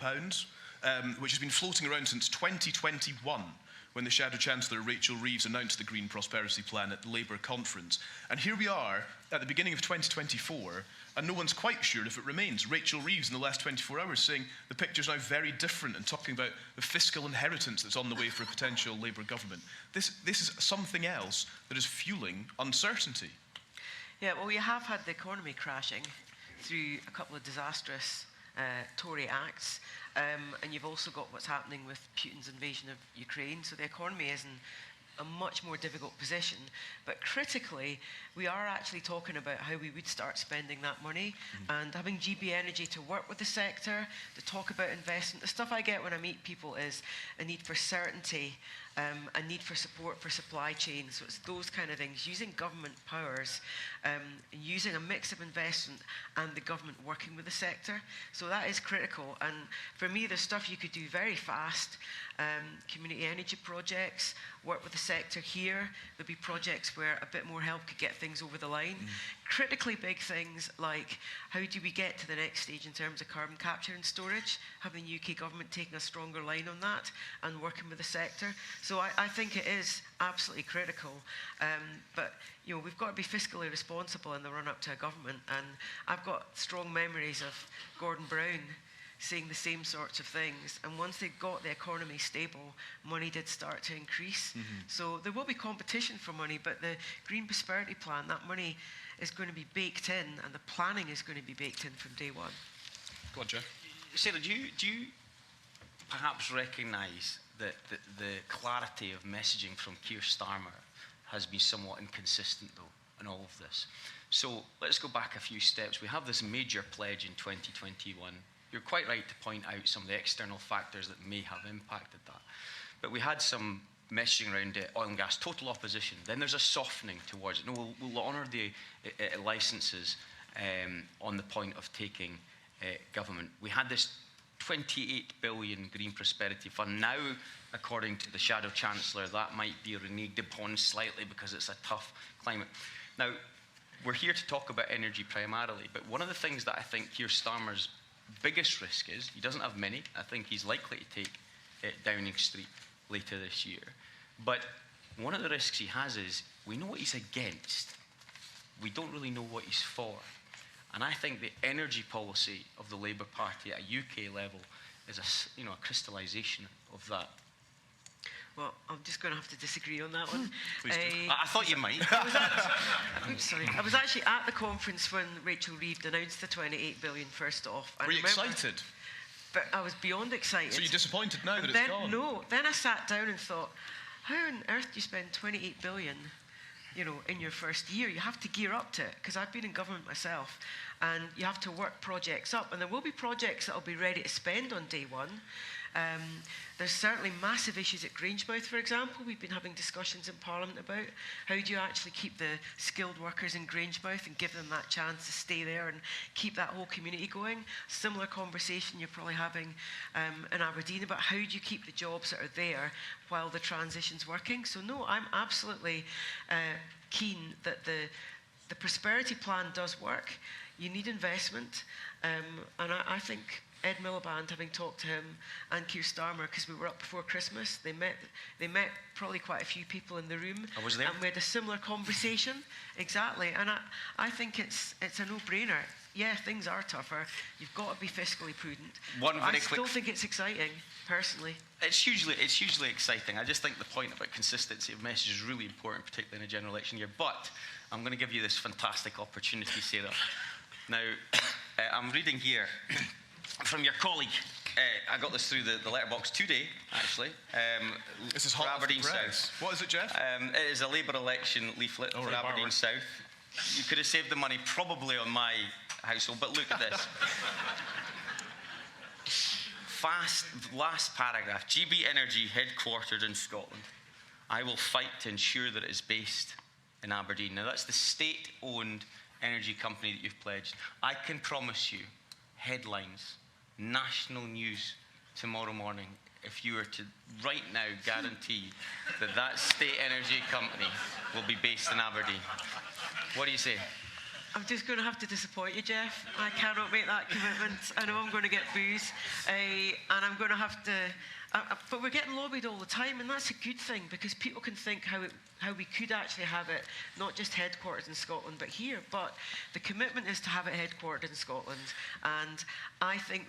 which has been floating around since 2021, when the Shadow Chancellor Rachel Reeves announced the Green Prosperity Plan at the Labour conference. And here we are at the beginning of 2024, and no one's quite sure if it remains. Rachel Reeves in the last 24 hours saying the picture's now very different and talking about the fiscal inheritance that's on the way for a potential Labour government. This is something else that is fueling uncertainty. Yeah, well, we have had the economy crashing through a couple of disastrous Tory acts, and you've also got what's happening with Putin's invasion of Ukraine, so the economy is in a much more difficult position. But critically, we are actually talking about how we would start spending that money, and having GB Energy to work with the sector, to talk about investment. The stuff I get when I meet people is a need for certainty, a need for support for supply chains. So it's those kind of things, using government powers, using a mix of investment and the government working with the sector. So that is critical. And for me, there's stuff you could do very fast. Community energy projects, work with the sector here. There'll be projects where a bit more help could get things over the line. Critically big things like how do we get to the next stage in terms of carbon capture and storage, having the UK government taking a stronger line on that and working with the sector. So I think it is absolutely critical. But we've got to be fiscally responsible in the run-up to a government. And I've got strong memories of Gordon Brown saying the same sorts of things. And once they got the economy stable, money did start to increase. So there will be competition for money, but the Green Prosperity Plan, that money is going to be baked in, and the planning is going to be baked in from day one. Go on, Geoff. Sarah, do you perhaps recognise that the clarity of messaging from Keir Starmer has been somewhat inconsistent, though, in all of this? So let's go back a few steps. We have this major pledge in 2021. You're quite right to point out some of the external factors that may have impacted that. But we had some messaging around oil and gas, total opposition. Then there's a softening towards it. No, we'll honour the licences on the point of taking government. We had this 28 billion Green Prosperity Fund. Now, according to the Shadow Chancellor, that might be reneged upon slightly because it's a tough climate. Now, we're here to talk about energy primarily, but one of the things that I think Keir Starmer's biggest risk is, he doesn't have many, I think he's likely to take Downing Street later this year, but one of the risks he has is, we know what he's against, we don't really know what he's for. And I think the energy policy of the Labour Party at a UK level is a crystallisation of that. Well, I'm just going to have to disagree on that one. Please do. I thought you might. I was actually at the conference when Rachel Reeves announced the 28 billion first off. Were you excited? But I was beyond excited. So you're disappointed now that it's gone? No. Then I sat down and thought, how on earth do you spend 28 billion, in your first year? You have to gear up to it, because I've been in government myself, and you have to work projects up, and there will be projects that will be ready to spend on day one. There's certainly massive issues at Grangemouth, for example. We've been having discussions in Parliament about how do you actually keep the skilled workers in Grangemouth and give them that chance to stay there and keep that whole community going. Similar conversation you're probably having in Aberdeen about how do you keep the jobs that are there while the transition's working. So no, I'm absolutely keen that the prosperity plan does work. You need investment, and I think Ed Miliband, having talked to him, and Keir Starmer, because we were up before Christmas, they met probably quite a few people in the room. I was there. And we had a similar conversation. Exactly. And I think it's a no-brainer. Yeah, things are tougher. You've got to be fiscally prudent. I still think it's exciting, personally. It's hugely exciting. I just think the point about consistency of message is really important, particularly in a general election year. But I'm going to give you this fantastic opportunity, Sarah. Now, I'm reading here from your colleague. I got this through the letterbox today, actually. This is hot off the Aberdeen press. South. What is it, Geoff? It is a Labour election leaflet for Aberdeen South. You could have saved the money probably on my household, but look at this. Last paragraph. GB Energy headquartered in Scotland. I will fight to ensure that it is based in Aberdeen. Now, that's the state-owned energy company that you've pledged. I can promise you headlines, national news tomorrow morning if you were to right now guarantee that state energy company will be based in Aberdeen. What do you say? I'm just going to have to disappoint you, Geoff. I cannot make that commitment. I know I'm going to get booze, and I'm going to have to... but we're getting lobbied all the time, and that's a good thing, because people can think how we could actually have it, not just headquartered in Scotland, but here. But the commitment is to have it headquartered in Scotland, and I think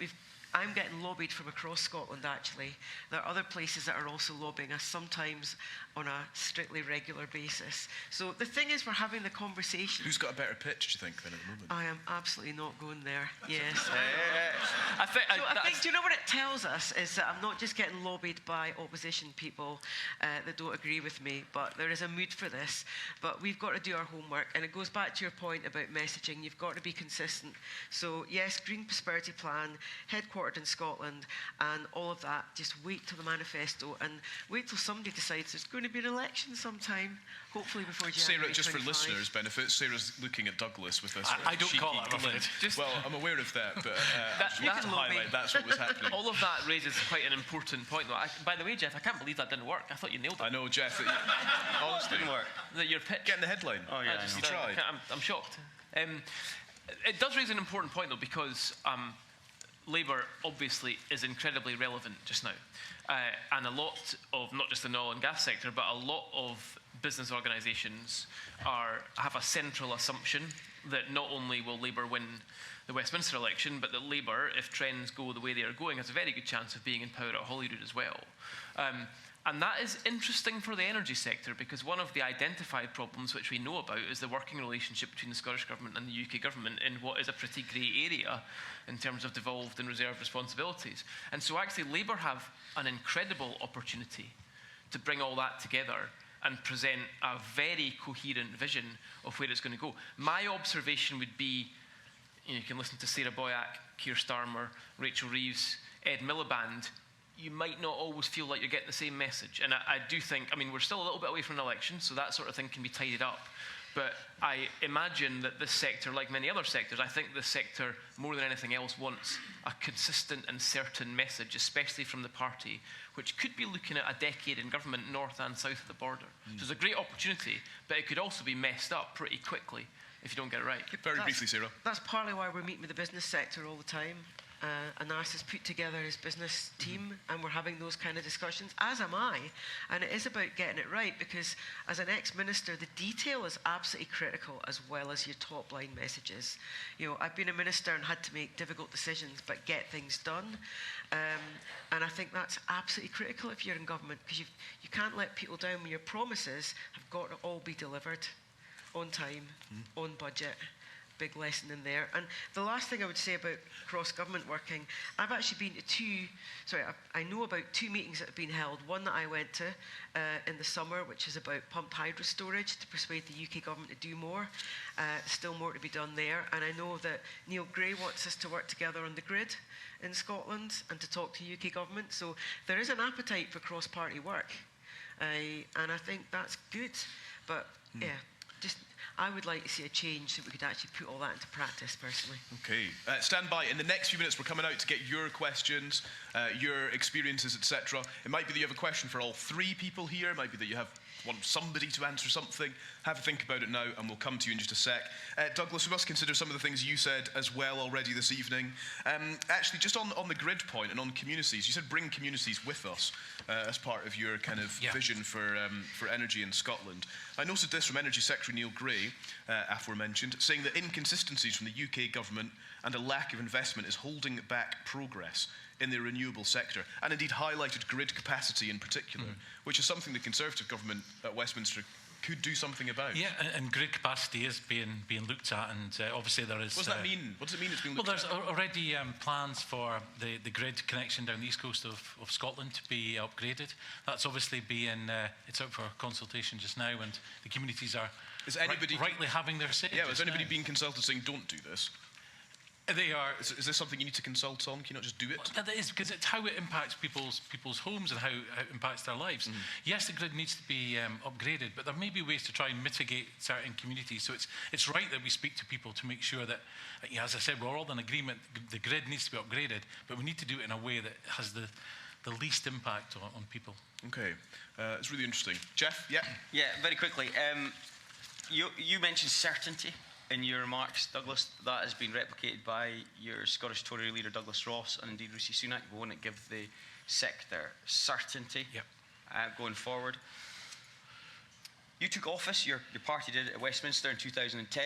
I'm getting lobbied from across Scotland, actually. There are other places that are also lobbying us, sometimes on a strictly regular basis. So the thing is, we're having the conversation. Who's got a better pitch, do you think, than at the moment? I am absolutely not going there, yes. I think, do you know what it tells us is that I'm not just getting lobbied by opposition people that don't agree with me, but there is a mood for this. But we've got to do our homework, and it goes back to your point about messaging. You've got to be consistent. So yes, Green Prosperity Plan, headquartered in Scotland, and all of that. Just wait till the manifesto, and wait till somebody decides there's going to be an election sometime, hopefully before January. Sarah, just 25. for listeners' benefit, Sarah's looking at Douglas with this. I don't call that, I'm afraid. Well, I'm aware of that, but you can highlight that's what was happening. all of that raises quite an important point, though. By the way, Geoff, I can't believe that didn't work. I thought you nailed it. I know, Geoff. Honestly, Didn't work. That your pitch. Getting the headline. Oh, yeah, I You know. tried. I'm shocked. It does raise an important point, though, because Labour obviously is incredibly relevant just now. And a lot of, not just the oil and gas sector, but a lot of business organisations have a central assumption that not only will Labour win the Westminster election, but that Labour, if trends go the way they are going, has a very good chance of being in power at Holyrood as well. And that is interesting for the energy sector, because one of the identified problems which we know about is the working relationship between the Scottish Government and the UK Government in what is a pretty grey area in terms of devolved and reserved responsibilities. And so actually Labour have an incredible opportunity to bring all that together and present a very coherent vision of where it's going to go. My observation would be, you can listen to Sarah Boyack, Keir Starmer, Rachel Reeves, Ed Miliband. You might not always feel like you're getting the same message. And I do think, we're still a little bit away from an election, so that sort of thing can be tidied up. But I imagine that this sector, like many other sectors, I think this sector, more than anything else, wants a consistent and certain message, especially from the party, which could be looking at a decade in government north and south of the border. So it's a great opportunity, but it could also be messed up pretty quickly if you don't get it right. Very briefly, Sarah. That's partly why we're meeting with the business sector all the time. Anas has put together his business team, and we're having those kind of discussions, as am I. And it is about getting it right, because as an ex-minister, the detail is absolutely critical, as well as your top-line messages. You know, I've been a minister and had to make difficult decisions, but get things done. And I think that's absolutely critical if you're in government, because you can't let people down when your promises have got to all be delivered on time, on budget. Big lesson in there. And the last thing I would say about cross-government working, I've actually been to I know about two meetings that have been held. One that I went to in the summer, which is about pumped hydro storage to persuade the UK government to do more. Still more to be done there. And I know that Neil Gray wants us to work together on the grid in Scotland and to talk to UK government. So there is an appetite for cross-party work. And I think that's good. But yeah, just I would like to see a change so we could actually put all that into practice, personally. Okay, stand by. In the next few minutes, we're coming out to get your questions, your experiences, etc. It might be that you have a question for all three people here. It might be that you want somebody to answer something. Have a think about it now, and we'll come to you in just a sec. Douglas, we must consider some of the things you said as well already this evening. Actually, just on the grid point and on communities, you said bring communities with us as part of your kind of vision for energy in Scotland. I noted this from Energy Secretary Neil Gray, aforementioned, saying that inconsistencies from the UK government and a lack of investment is holding back progress in the renewable sector, and indeed highlighted grid capacity in particular, which is something the Conservative government at Westminster could do something about. Yeah, and grid capacity is being looked at, and obviously there is... What does that mean? What does it mean it's being looked at? Well, there's already plans for the grid connection down the east coast of Scotland to be upgraded. That's obviously it's out for consultation just now, and the communities are rightly having their say. Yeah, has anybody been consulted saying don't do this? They are. Is this something you need to consult on? Can you not just do it? Well, that is, because it's how it impacts people's homes and how it impacts their lives. Yes, the grid needs to be upgraded, but there may be ways to try and mitigate certain communities. So it's right that we speak to people to make sure that, as I said, we're all in agreement. The grid needs to be upgraded, but we need to do it in a way that has the least impact on people. Okay, it's really interesting. Geoff, yeah? Yeah, very quickly. You mentioned certainty in your remarks, Douglas. That has been replicated by your Scottish Tory leader, Douglas Ross, and indeed Rishi Sunak. We want to give the sector certainty going forward. You took office, your party did at Westminster in 2010.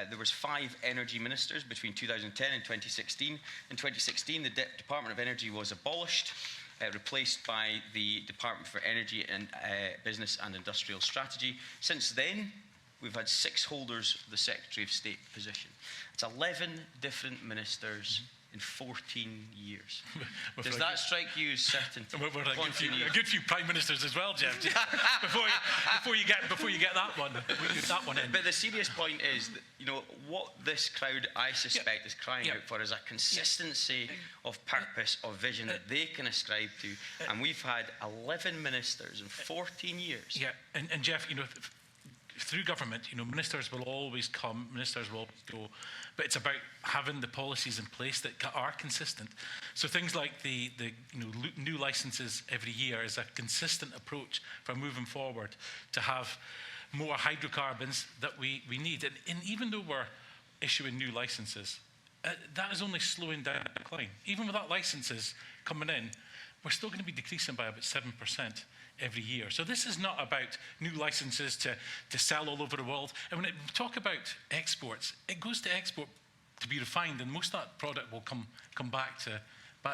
There was 5 energy ministers between 2010 and 2016. In 2016, the Department of Energy was abolished, replaced by the Department for Energy and Business and Industrial Strategy. Since then, we've had 6 holders of the Secretary of State position. It's 11 different ministers in 14 years. Does that strike you as certainty? We're a good few prime ministers as well, Geoff. before you get that one in. But the serious point is that, what this crowd, I suspect, is crying out for is a consistency of purpose, of vision that they can ascribe to. And we've had 11 ministers in 14 years. Yeah, and Geoff, through government, ministers will always come, ministers will go, but it's about having the policies in place that are consistent. So things like the new licences every year is a consistent approach for moving forward to have more hydrocarbons that we need. And even though we're issuing new licences, that is only slowing down the decline. Even without licences coming in, we're still going to be decreasing by about 7% every year. So this is not about new licenses to sell all over the world. And when we talk about exports, it goes to export to be refined, and most of that product will come back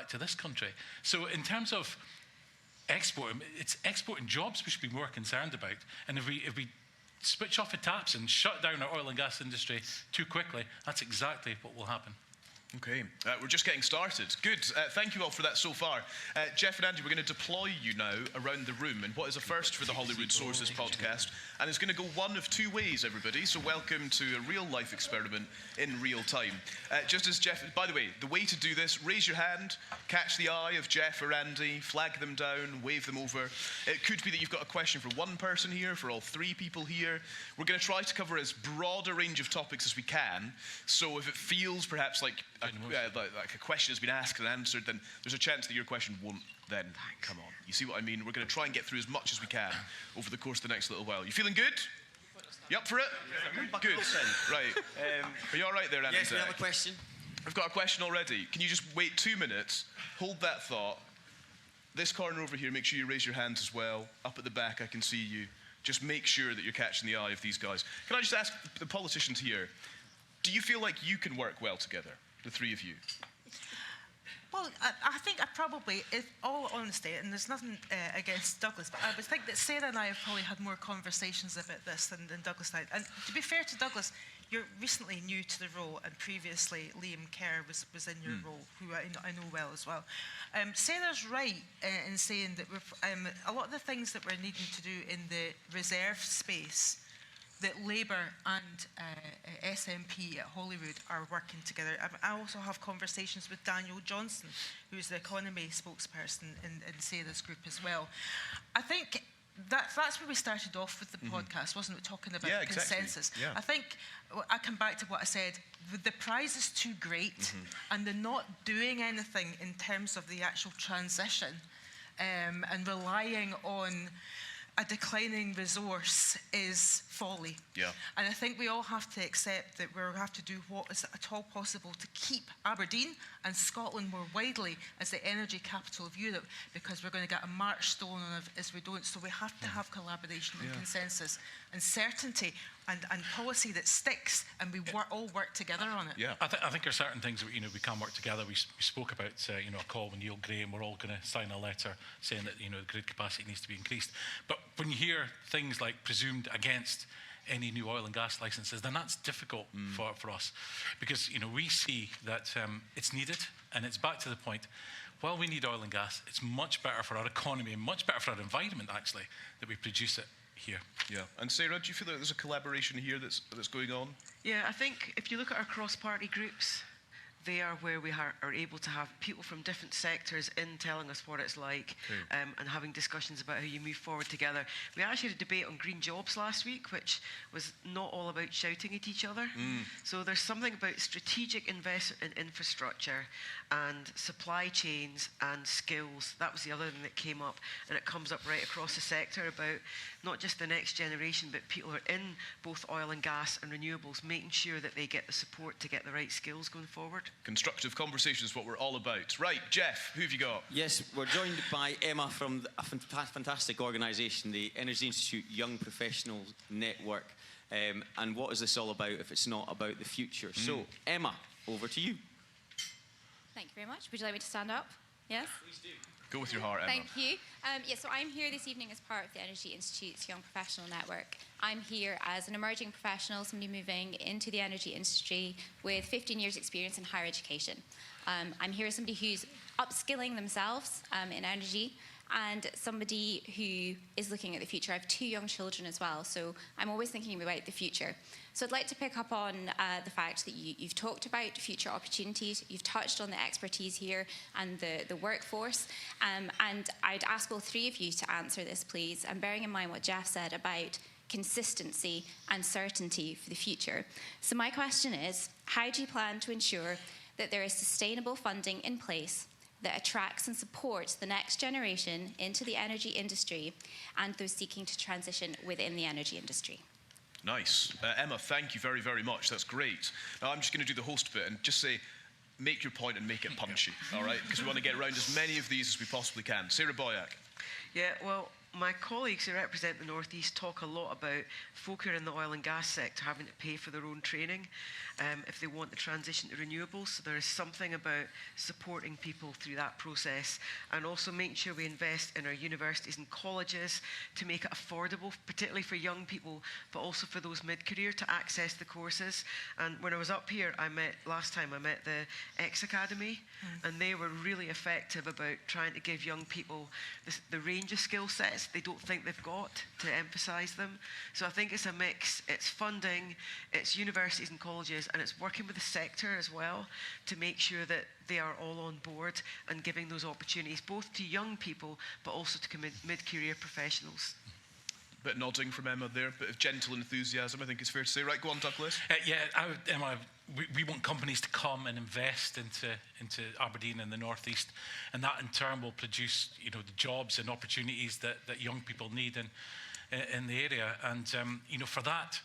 to this country. So in terms of export, it's exporting jobs we should be more concerned about. And if we switch off the taps and shut down our oil and gas industry too quickly, that's exactly what will happen. Okay, we're just getting started. Good, thank you all for that so far. Geoff and Andy, we're going to deploy you now around the room in what is a first for the Holyrood Sources podcast, and it's going to go one of two ways, everybody, so welcome to a real-life experiment in real time. Just as Geoff, by the way, the way to do this, raise your hand, catch the eye of Geoff or Andy, flag them down, wave them over. It could be that you've got a question for one person here, for all three people here. We're going to try to cover as broad a range of topics as we can, so if it feels perhaps like a question has been asked and answered, then there's a chance that your question won't then come on. You see what I mean? We're going to try and get through as much as we can over the course of the next little while. You feeling good? You up for it? Good. Right. Are you all right there, Andy? Yes, we have a question. I've got a question already. Can you just wait 2 minutes, hold that thought. This corner over here, make sure you raise your hands as well. Up at the back, I can see you. Just make sure that you're catching the eye of these guys. Can I just ask the politicians here, do you feel like you can work well together? The three of you. Well, I think I probably, in all honesty, and there's nothing against Douglas, but I would think that Sarah and I have probably had more conversations about this than Douglas and I. And to be fair to Douglas, you're recently new to the role, and previously Liam Kerr was in your role, who I know well as well. Sarah's right in saying that a lot of the things that we're needing to do in the reserve space, that Labour and SNP at Holyrood are working together. I also have conversations with Daniel Johnson, who's the economy spokesperson in Sarah's group as well. I think that's where we started off with the podcast, wasn't it? Talking about consensus. Yeah. I think I come back to what I said. The prize is too great, and they're not doing anything in terms of the actual transition, and relying on a declining resource is folly. Yeah. And I think we all have to accept that we have to do what is at all possible to keep Aberdeen and Scotland more widely as the energy capital of Europe, because we're going to get a march stolen on if we don't. So we have to have collaboration and consensus and certainty and policy that sticks, and we all work together on it. Yeah. I think there are certain things that we can work together. We spoke about a call with Neil Graham. We're all going to sign a letter saying that the grid capacity needs to be increased. But when you hear things like presumed against any new oil and gas licenses, then that's difficult for us, because we see that it's needed, and it's back to the point. While we need oil and gas, it's much better for our economy and much better for our environment, actually, that we produce it here. Yeah. And Sarah, do you feel that there's a collaboration here that's going on? Yeah, I think if you look at our cross-party groups, they are where we are able to have people from different sectors in telling us what it's like, and having discussions about how you move forward together. We actually had a debate on green jobs last week, which was not all about shouting at each other. So there's something about strategic investment in infrastructure and supply chains and skills. That was the other thing that came up, and it comes up right across the sector about not just the next generation, but people who are in both oil and gas and renewables, making sure that they get the support to get the right skills going forward. Constructive conversation is what we're all about. Right, Geoff, who have you got? Yes, we're joined by Emma from a fantastic organisation, the Energy Institute Young Professionals Network. And what is this all about if it's not about the future? So, Emma, over to you. Thank you very much. Would you like me to stand up? Yes? Please do. Go with your heart, Emma. Thank you. So I'm here this evening as part of the Energy Institute's Young Professional Network. I'm here as an emerging professional, somebody moving into the energy industry with 15 years' experience in higher education. I'm here as somebody who's upskilling themselves in energy, and somebody who is looking at the future. I have 2 young children as well, so I'm always thinking about the future. So I'd like to pick up on the fact that you've talked about future opportunities, you've touched on the expertise here and the workforce, and I'd ask all 3 of you to answer this, please, and bearing in mind what Geoff said about consistency and certainty for the future. So my question is, how do you plan to ensure that there is sustainable funding in place that attracts and supports the next generation into the energy industry and those seeking to transition within the energy industry? Nice. Emma, thank you very, very much. That's great. Now, I'm just going to do the host bit and just say, make your point and make it punchy, all right? Because we want to get around as many of these as we possibly can. Sarah Boyack. Yeah, well, my colleagues who represent the North East talk a lot about folk who are in the oil and gas sector having to pay for their own training if they want the transition to renewables. So there is something about supporting people through that process, and also making sure we invest in our universities and colleges to make it affordable, particularly for young people, but also for those mid-career to access the courses. And when I was up here, last time I met the X Academy, and they were really effective about trying to give young people the range of skill sets they don't think they've got, to emphasise them. So I think it's a mix. It's funding, it's universities and colleges, and it's working with the sector as well to make sure that they are all on board and giving those opportunities both to young people but also to mid-career professionals. Bit nodding from Emma there, bit of gentle enthusiasm, I think it's fair to say. Right, go on, Douglas. Emma, we want companies to come and invest into Aberdeen and the North East, and that in turn will produce, the jobs and opportunities that young people need in the area. And for that,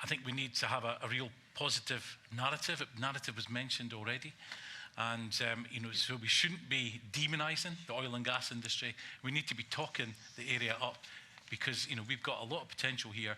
I think we need to have a real positive narrative. Narrative was mentioned already. And, so we shouldn't be demonising the oil and gas industry. We need to be talking the area up, because, we've got a lot of potential here,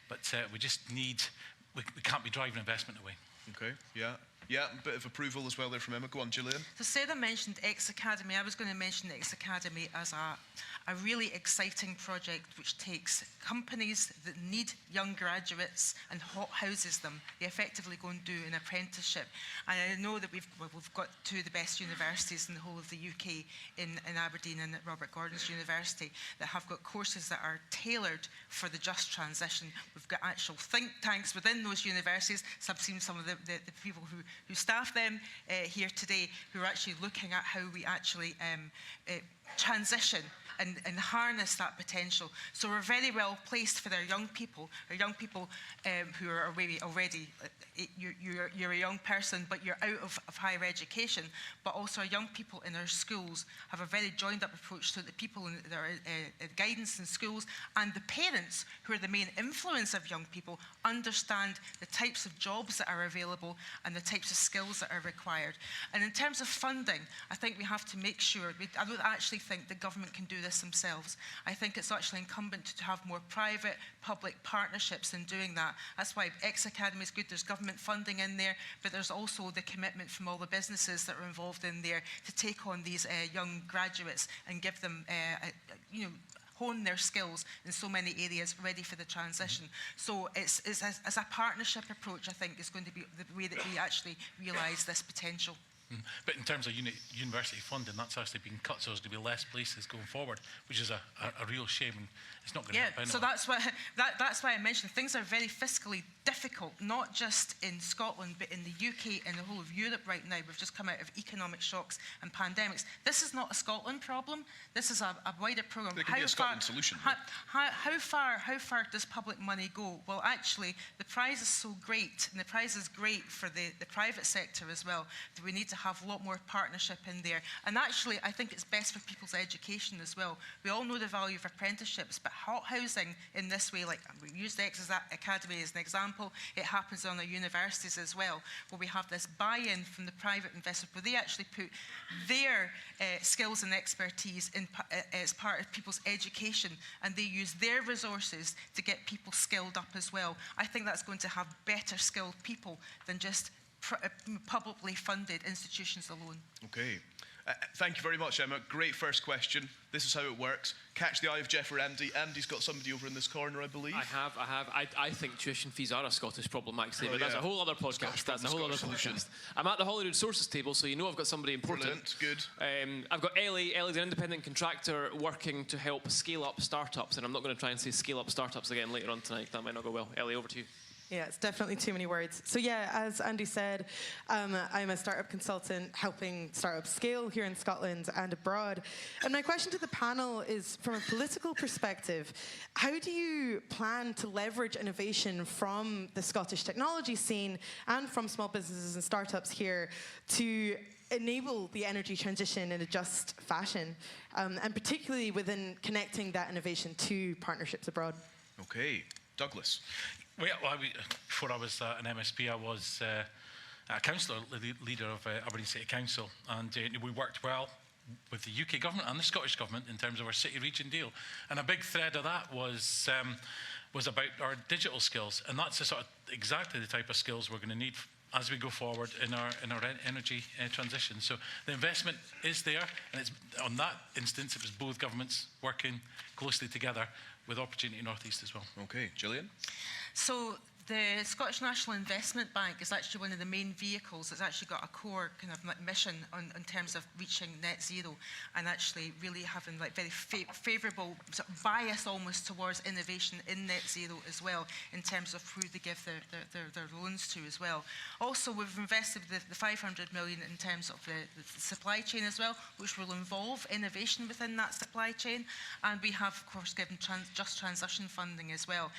but we just we can't be driving investment away. Okay, yeah, a bit of approval as well there from Emma. Go on, Gillian. So Sarah mentioned X Academy. I was going to mention X Academy as a really exciting project which takes companies that need young graduates and hot houses them. They effectively go and do an apprenticeship. And I know that we've got two of the best universities in the whole of the UK in Aberdeen and at Robert Gordon's University that have got courses that are tailored for the just transition. We've got actual think tanks within those universities. So I've seen some of the people who staff them here today, who are actually looking at how we actually transition and harness that potential. So we're very well placed for our young people who are maybe already, you're a young person, but you're out of higher education, but also our young people in our schools have a very joined up approach to the people in their guidance in schools, and the parents, who are the main influence of young people, understand the types of jobs that are available and the types of skills that are required. And in terms of funding, I think we have to make sure, I don't actually think the government can do this themselves. I think it's actually incumbent to have more private-public partnerships in doing that. That's why X Academy is good. There's government funding in there, but there's also the commitment from all the businesses that are involved in there to take on these young graduates and give them, hone their skills in so many areas ready for the transition. So it's as a partnership approach, I think, is going to be the way that we actually realise this potential. But in terms of university funding, that's actually been cut, so there's going to be less places going forward, which is a real shame, and it's not going to help anyone. So that's why I mentioned things are very fiscally difficult, not just in Scotland, but in the UK and the whole of Europe right now. We've just come out of economic shocks and pandemics. This is not a Scotland problem. This is a wider programme. It can be a Scotland solution. How far does public money go? Well, actually, the prize is so great, and the prize is great for the private sector as well, that we need to have a lot more partnership in there. And actually, I think it's best for people's education as well. We all know the value of apprenticeships, but hot housing in this way, like we used the X Academy as an example, it happens on our universities as well, where we have this buy-in from the private investors, where they actually put their skills and expertise as part of people's education, and they use their resources to get people skilled up as well. I think that's going to have better skilled people than just publicly funded institutions alone. Okay. Thank you very much, Emma. Great first question. This is how it works. Catch the eye of Geoff or Andy. Andy's got somebody over in this corner, I believe. I have. I think tuition fees are a Scottish problem, actually, but that's a whole other podcast. That's a whole other podcast. I'm at the Holyrood Sources table, so you know I've got somebody important. Brilliant, good. I've got Ellie. Ellie's an independent contractor working to help scale up startups, and I'm not going to try and say scale up startups again later on tonight. That might not go well. Ellie, over to you. Yeah, it's definitely too many words. So yeah, as Andy said, I'm a startup consultant helping startups scale here in Scotland and abroad. And my question to the panel is, from a political perspective, how do you plan to leverage innovation from the Scottish technology scene and from small businesses and startups here to enable the energy transition in a just fashion, and particularly within connecting that innovation to partnerships abroad? Okay, Douglas. Well, before I was an MSP, I was a councillor, leader of Aberdeen City Council, and we worked well with the UK government and the Scottish government in terms of our city-region deal. And a big thread of that was about our digital skills, and that's exactly the type of skills we're going to need as we go forward in our energy transition. So the investment is there, and it's on that instance it was both governments working closely together with Opportunity North East as well. Okay, Gillian? So the Scottish National Investment Bank is actually one of the main vehicles that's actually got a core kind of mission in terms of reaching net zero and actually really having like very favourable sort of bias almost towards innovation in net zero as well in terms of who they give their loans to as well. Also, we've invested the 500 million in terms of the supply chain as well, which will involve innovation within that supply chain, and we have of course given just transition funding as well.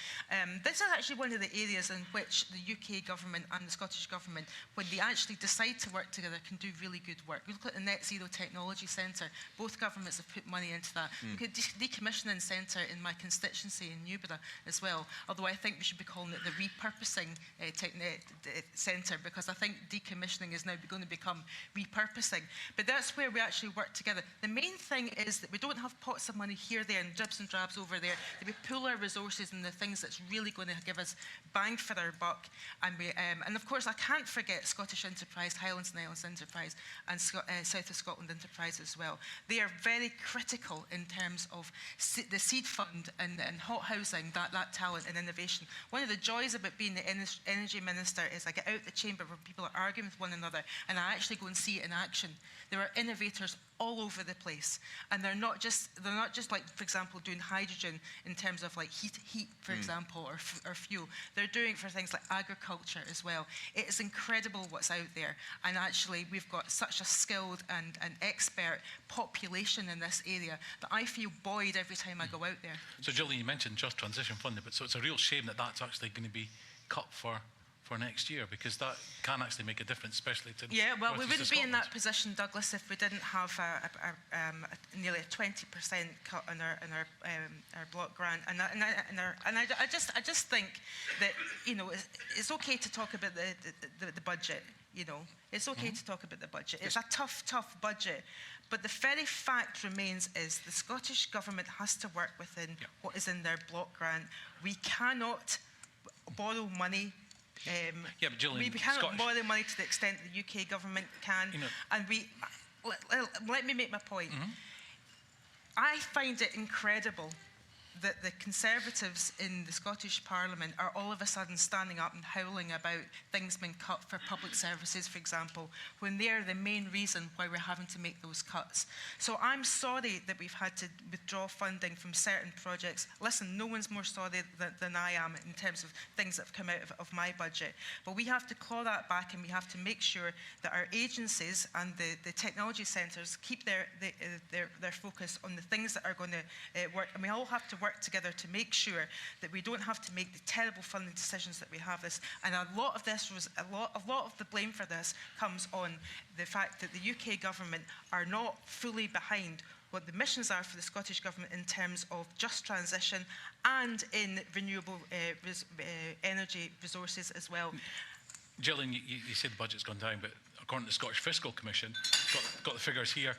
This is actually one of the areas in which the UK government and the Scottish government, when they actually decide to work together, can do really good work. We look at the Net Zero Technology Centre. Both governments have put money into that. Look at decommissioning centre in my constituency in Newborough as well, although I think we should be calling it the repurposing centre, because I think decommissioning is now going to become repurposing. But that's where we actually work together. The main thing is that we don't have pots of money here, there, and dribs and drabs over there. That we pool our resources in the things that's really going to give us bang for our buck, and of course I can't forget Scottish Enterprise, Highlands and Islands Enterprise, and South of Scotland Enterprise as well. They are very critical in terms of the seed fund and hot housing, that talent and innovation. One of the joys about being the energy minister is I get out the chamber where people are arguing with one another, and I actually go and see it in action. There are innovators all over the place, and they're not just like, for example, doing hydrogen in terms of like heat for example, or fuel. They're doing it for things like agriculture as well. It is incredible what's out there, and actually we've got such a skilled and expert population in this area that I feel buoyed every time I go out there. So Gillian, you mentioned just transition funding, but so it's a real shame that that's actually going to be cut for next year, because that can actually make a difference, especially to we wouldn't be in that position, Douglas, if we didn't have nearly a 20% cut on our block grant. And I just think that it's okay to talk about the budget. It's okay to talk about the budget. It's a tough budget. But the very fact remains is the Scottish government has to work within what is in their block grant. We cannot borrow money. But Gillian, we cannot borrow money to the extent the UK government can. And let me make my point. I find it incredible that the Conservatives in the Scottish Parliament are all of a sudden standing up and howling about things being cut for public services, for example, when they're the main reason why we're having to make those cuts. So I'm sorry that we've had to withdraw funding from certain projects. Listen, no one's more sorry than I am in terms of things that have come out of my budget. But we have to claw that back, and we have to make sure that our agencies and the technology centres keep their focus on the things that are going to work. And we all have to work together to make sure that we don't have to make the terrible funding decisions that we have this. And a lot of the blame for this comes on the fact that the UK government are not fully behind what the missions are for the Scottish government in terms of just transition and in renewable energy resources as well. Gillian, you said the budget's gone down, but according to the Scottish Fiscal Commission, got the figures here,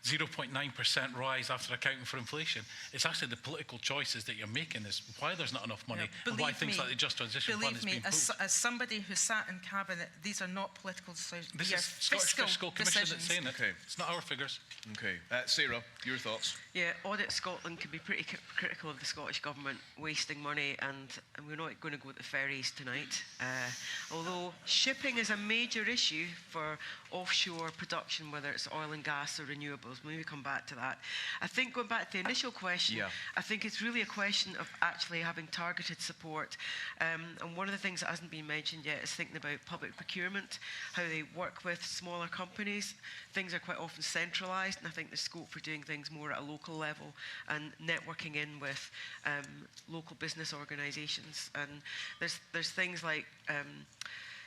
0.9% rise after accounting for inflation. It's actually the political choices that you're making is why there's not enough money, and why things like the Just Transition Fund is being pulled. As somebody who sat in Cabinet, these are not political decisions. This is Scottish Fiscal Commission that's saying it. Okay. It's not our figures. Okay. Sarah, your thoughts? Yeah, Audit Scotland can be pretty critical of the Scottish Government wasting money, and we're not going to go to the ferries tonight. Although shipping is a major issue for offshore production, whether it's oil and gas or renewables. Maybe come back to that. I think going back to the initial question, I think it's really a question of actually having targeted support. And one of the things that hasn't been mentioned yet is thinking about public procurement, how they work with smaller companies. Things are quite often centralised, and I think there's scope for doing things more at a local level and networking in with local business organisations. And there's things like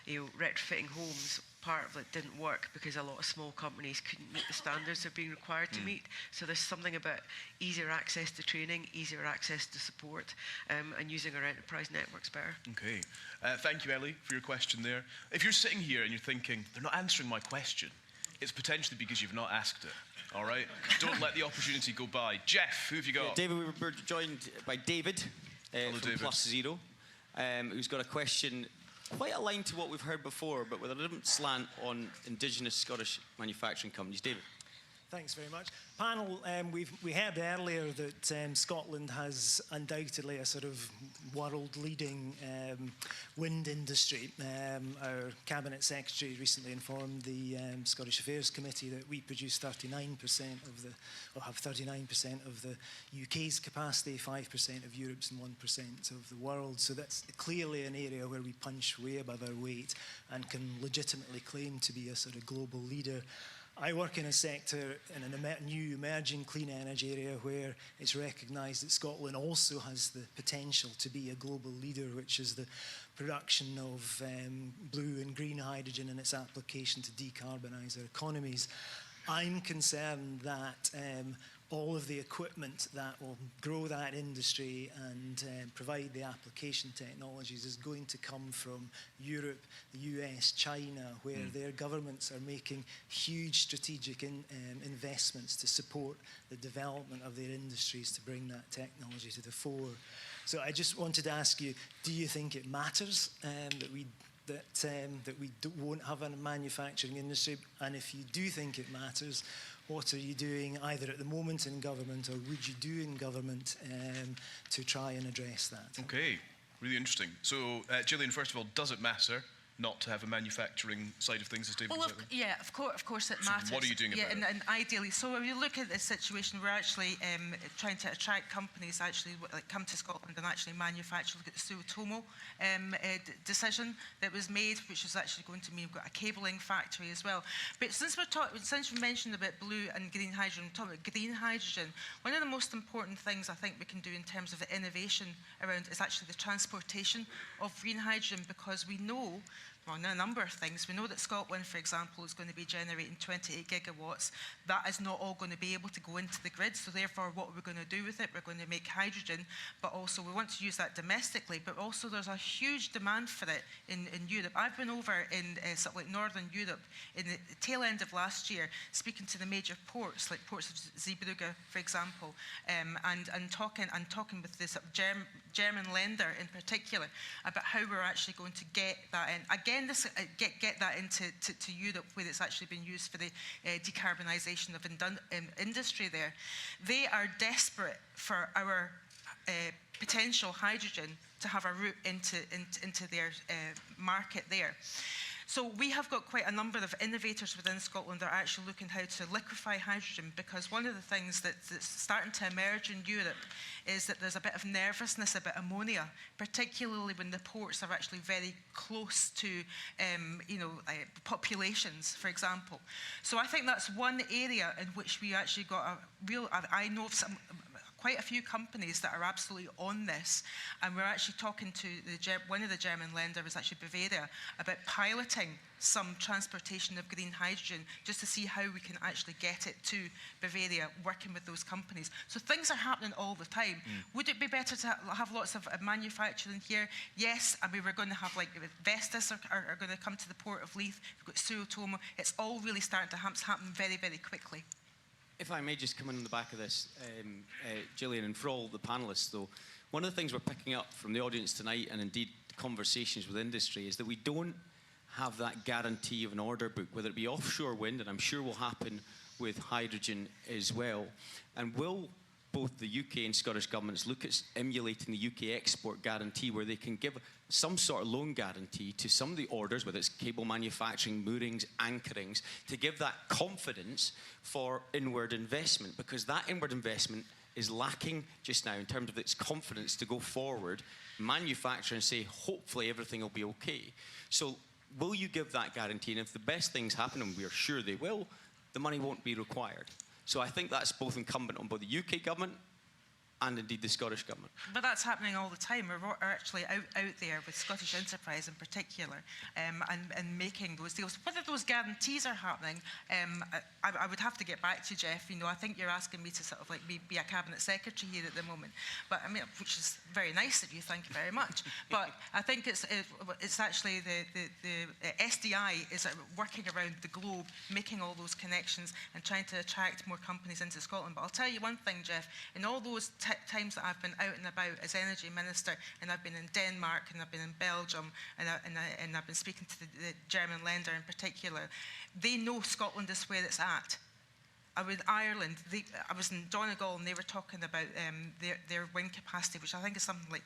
retrofitting homes. Part of it didn't work because a lot of small companies couldn't meet the standards they're being required to meet. So there's something about easier access to training, easier access to support, and using our enterprise networks better. Okay. Thank you, Ellie, for your question there. If you're sitting here and you're thinking, they're not answering my question, it's potentially because you've not asked it. All right? Don't let the opportunity go by. Geoff, who have you got? David, we were joined by David from David. Plus Zero, who's got a question quite aligned to what we've heard before, but with a different slant on Indigenous Scottish manufacturing companies. David. Thanks very much. Panel, we heard earlier that Scotland has undoubtedly a sort of world-leading wind industry. Our Cabinet Secretary recently informed the Scottish Affairs Committee that we produce 39% of the, or have 39% of the UK's capacity, 5% of Europe's and 1% of the world. So that's clearly an area where we punch way above our weight and can legitimately claim to be a sort of global leader. I work in a sector, in a new emerging clean energy area where it's recognised that Scotland also has the potential to be a global leader, which is the production of blue and green hydrogen and its application to decarbonise our economies. I'm concerned that all of the equipment that will grow that industry and provide the application technologies is going to come from Europe, the US, China, where their governments are making huge strategic investments to support the development of their industries to bring that technology to the fore. So I just wanted to ask you, do you think it matters that we won't have a manufacturing industry? And if you do think it matters, what are you doing either at the moment in government or would you do in government to try and address that? Okay, really interesting. So, Gillian, first of all, does it matter not to have a manufacturing side of things, as David was saying? Yeah, of course it So matters. what are you doing about it? And ideally, so when you look at this situation, we're actually trying to attract companies actually like come to Scotland and actually manufacture. Look at the Sumitomo decision that was made, which is actually going to mean we've got a cabling factory as well. But since we mentioned about blue and green hydrogen, we're talking about green hydrogen. One of the most important things I think we can do in terms of the innovation around is actually the transportation of green hydrogen, because we know, well, a number of things. We know that Scotland, for example, is going to be generating 28 gigawatts. That is not all going to be able to go into the grid. So therefore, what are we going to do with it? We're going to make hydrogen, but also we want to use that domestically. But also there's a huge demand for it in Europe. I've been over in sort of like Northern Europe in the tail end of last year, speaking to the major ports, like ports of Zeebrugge, for example, and talking with this German lender in particular about how we're actually going to get that in. Again, get that into Europe, where it's actually been used for the decarbonisation of industry there. They are desperate for our potential hydrogen to have a route into their market there. So we have got quite a number of innovators within Scotland that are actually looking how to liquefy hydrogen, because one of the things that's starting to emerge in Europe is that there's a bit of nervousness about ammonia, particularly when the ports are actually very close to populations, for example. So I think that's one area in which we actually got a real, I know of quite a few companies that are absolutely on this, and we're actually talking to one of the German lenders, is actually Bavaria, about piloting some transportation of green hydrogen just to see how we can actually get it to Bavaria, working with those companies. So things are happening all the time. Would it be better to have lots of manufacturing here? Yes. I mean, we're going to have, like, Vestas are going to come to the port of Leith. We've got Sumitomo. It's all really starting to happen very, very quickly. If I may just come in on the back of this, Gillian, and for all the panellists, though, one of the things we're picking up from the audience tonight, and indeed conversations with industry, is that we don't have that guarantee of an order book, whether it be offshore wind, and I'm sure will happen with hydrogen as well. And will both the UK and Scottish governments look at emulating the UK export guarantee, where they can give some sort of loan guarantee to some of the orders, whether it's cable manufacturing, moorings, anchorings, to give that confidence for inward investment, because that inward investment is lacking just now in terms of its confidence to go forward, manufacture and say, hopefully everything will be okay. So will you give that guarantee? And if the best things happen, and we are sure they will, the money won't be required. So I think that's both incumbent on both the UK government and indeed the Scottish Government. But that's happening all the time. We're actually out there with Scottish Enterprise in particular, and making those deals. Whether those guarantees are happening, I would have to get back to Geoff. You know, I think you're asking me to sort of like be a cabinet secretary here at the moment, but I mean, which is very nice of you. Thank you very much. But I think it's actually the SDI is working around the globe, making all those connections and trying to attract more companies into Scotland. But I'll tell you one thing, Geoff. In all those times that I've been out and about as Energy Minister, and I've been in Denmark, and I've been in Belgium, and I've been speaking to the German lender in particular, they know Scotland is where it's at. I was in Ireland, I was in Donegal, and they were talking about their wind capacity, which I think is something like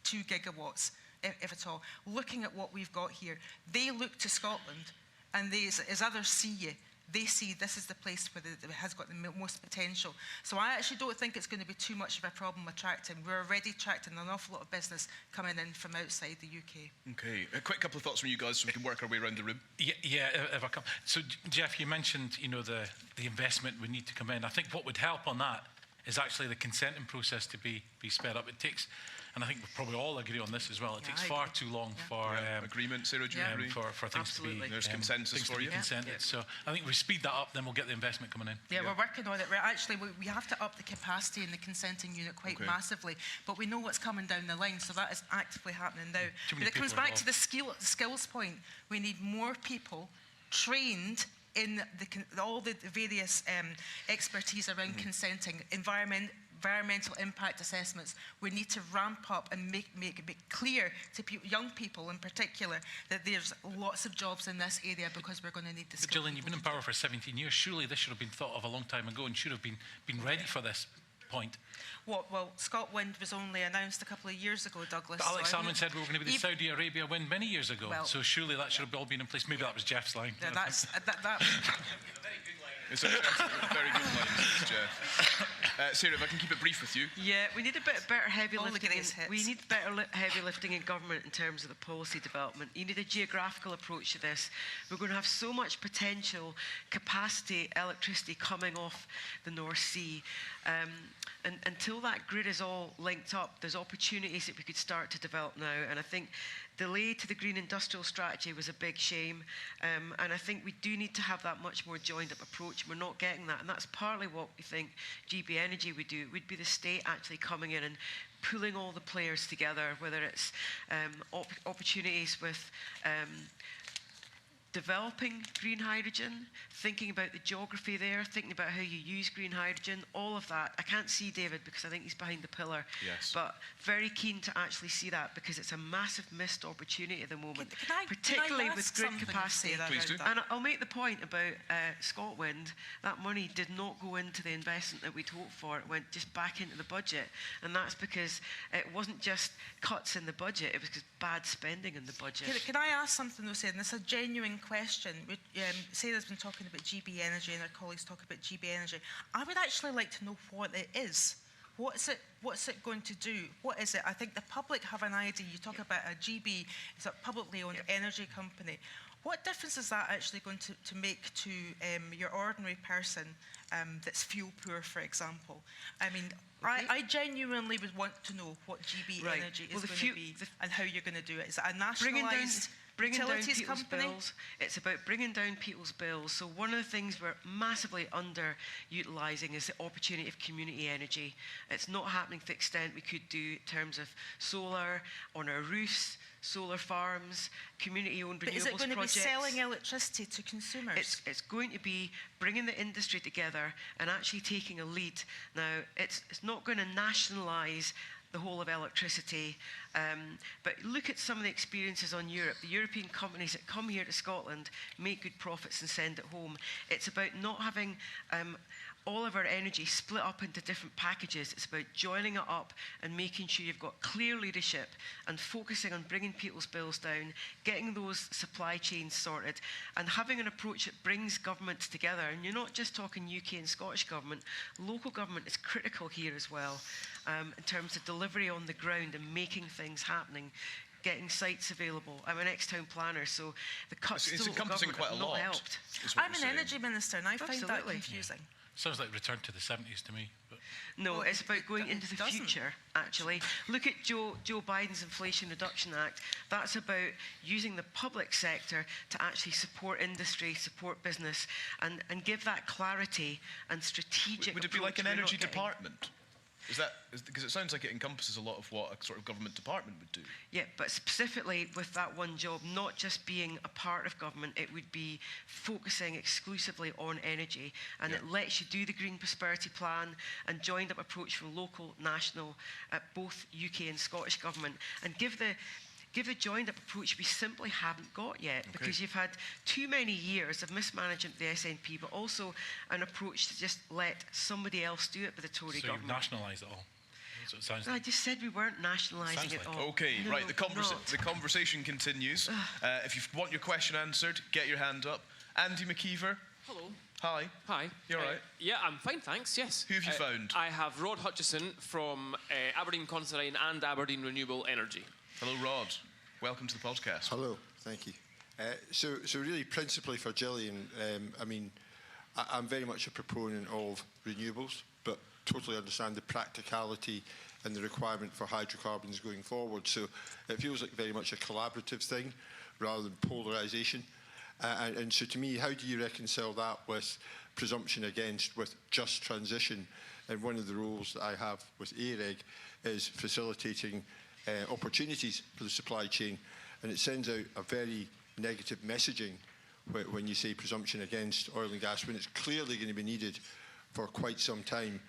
2 gigawatts, if at all. Looking at what we've got here, they look to Scotland, and as others see you, they see this is the place where it has got the most potential. So I actually don't think it's going to be too much of a problem attracting. We're already attracting an awful lot of business coming in from outside the UK. Okay, a quick couple of thoughts from you guys so we can work our way around the room. Yeah, if I come. So, Geoff, you mentioned, you know, the investment would need to come in. I think what would help on that is actually the consenting process to be sped up. It takes, and I think we probably all agree on this as well, it takes far too long for agreement. Sarah, do you agree? For things Absolutely. to be there's consensus for you. Consented. Yeah. So I think if we speed that up, then we'll get the investment coming in. Yeah, we're working on it. We have to up the capacity in the consenting unit quite massively, but we know what's coming down the line, so that is actively happening now. But it comes back to the skills point. We need more people trained in all the various expertise around consenting, environmental impact assessments. We need to ramp up and make it clear to young people in particular that there's lots of jobs in this area because we're going to need the skills. Gillian, you've been in power for 17 years. Surely this should have been thought of a long time ago and should have been ready for this point. Well, ScotWind was only announced a couple of years ago, Douglas. But Alex Salmond said we were going to be the Saudi Arabia wind many years ago. Well, so surely that should have all been in place. Maybe that was Geoff's line. Yeah, that. It's a very good line, Geoff. Sarah, if I can keep it brief with you. Yeah, we need a bit better heavy lifting. We need better heavy lifting in government in terms of the policy development. You need a geographical approach to this. We're going to have so much potential capacity, electricity coming off the North Sea. And until that grid is all linked up, there's opportunities that we could start to develop now. And I think delay to the green industrial strategy was a big shame. And I think we do need to have that much more joined up approach. We're not getting that. And that's partly what we think GB Energy would do. It would be the state actually coming in and pulling all the players together, whether it's opportunities with developing green hydrogen, thinking about the geography there, thinking about how you use green hydrogen, all of that. I can't see David because I think he's behind the pillar. Yes. But very keen to actually see that because it's a massive missed opportunity at the moment, particularly with grid capacity. Please do. And I'll make the point about ScotWind. That money did not go into the investment that we'd hoped for. It went just back into the budget. And that's because it wasn't just cuts in the budget, it was because bad spending in the budget. Can I ask something though, Sarah? And this is a genuine question. Sarah's been talking about GB Energy and our colleagues talk about GB Energy. I would actually like to know what it is. What's it going to do? What is it? I think the public have an idea. You talk about a GB, it's a publicly owned energy company. What difference is that actually going to make to your ordinary person that's fuel poor, for example? I mean, I genuinely would want to know what GB Energy is going to be and how you're going to do it. Is it a nationalised utilities company? Bills. It's about bringing down people's bills. So one of the things we're massively underutilising is the opportunity of community energy. It's not happening to the extent we could do in terms of solar on our roofs, solar farms, community-owned renewables projects. But is it going to be selling electricity to consumers? It's going to be bringing the industry together and actually taking a lead. Now, it's not going to nationalise the whole of electricity, but look at some of the experiences on Europe. The European companies that come here to Scotland make good profits and send it home. It's about not having all of our energy split up into different packages. It's about joining it up and making sure you've got clear leadership and focusing on bringing people's bills down, getting those supply chains sorted, and having an approach that brings governments together. And you're not just talking UK and Scottish government. Local government is critical here as well in terms of delivery on the ground and making things happening, getting sites available. I'm an ex-town planner, so the cuts to local government have not helped. I'm an energy minister, and I find that confusing. Sounds like return to the 70s to me. But. No, it's about going into the future, actually. Look at Joe Biden's Inflation Reduction Act. That's about using the public sector to actually support industry, support business, and give that clarity and strategic. Would it be like an energy department? Is that because it sounds like it encompasses a lot of what a sort of government department would do? Yeah, but specifically with that one job, not just being a part of government, it would be focusing exclusively on energy, and it lets you do the Green Prosperity Plan and joined up approach from local, national, both UK and Scottish government, and give the joined up approach we simply haven't got yet, because you've had too many years of mismanagement of the SNP, but also an approach to just let somebody else do it with the Tory government. So you nationalise it all? That's what it sounds I like. just said we weren't nationalising it all. Okay, No, right, the conversation continues. If you want your question answered, get your hand up. Andy Maciver. Hello. Hi. Hi. You all right? Yeah, I'm fine, thanks, yes. Who have you found? I have Rod Hutchison from Aberdeen Considine and Aberdeen Renewable Energy. Hello, Rod. Welcome to the podcast. Hello, thank you. So really, principally for Gillian, I mean, I'm very much a proponent of renewables, but totally understand the practicality and the requirement for hydrocarbons going forward. So it feels like very much a collaborative thing rather than polarisation. And so to me, how do you reconcile that with presumption against, with just transition? And one of the roles that I have with AREG is facilitating opportunities for the supply chain, and it sends out a very negative messaging when you say presumption against oil and gas, when it's clearly going to be needed for quite some time.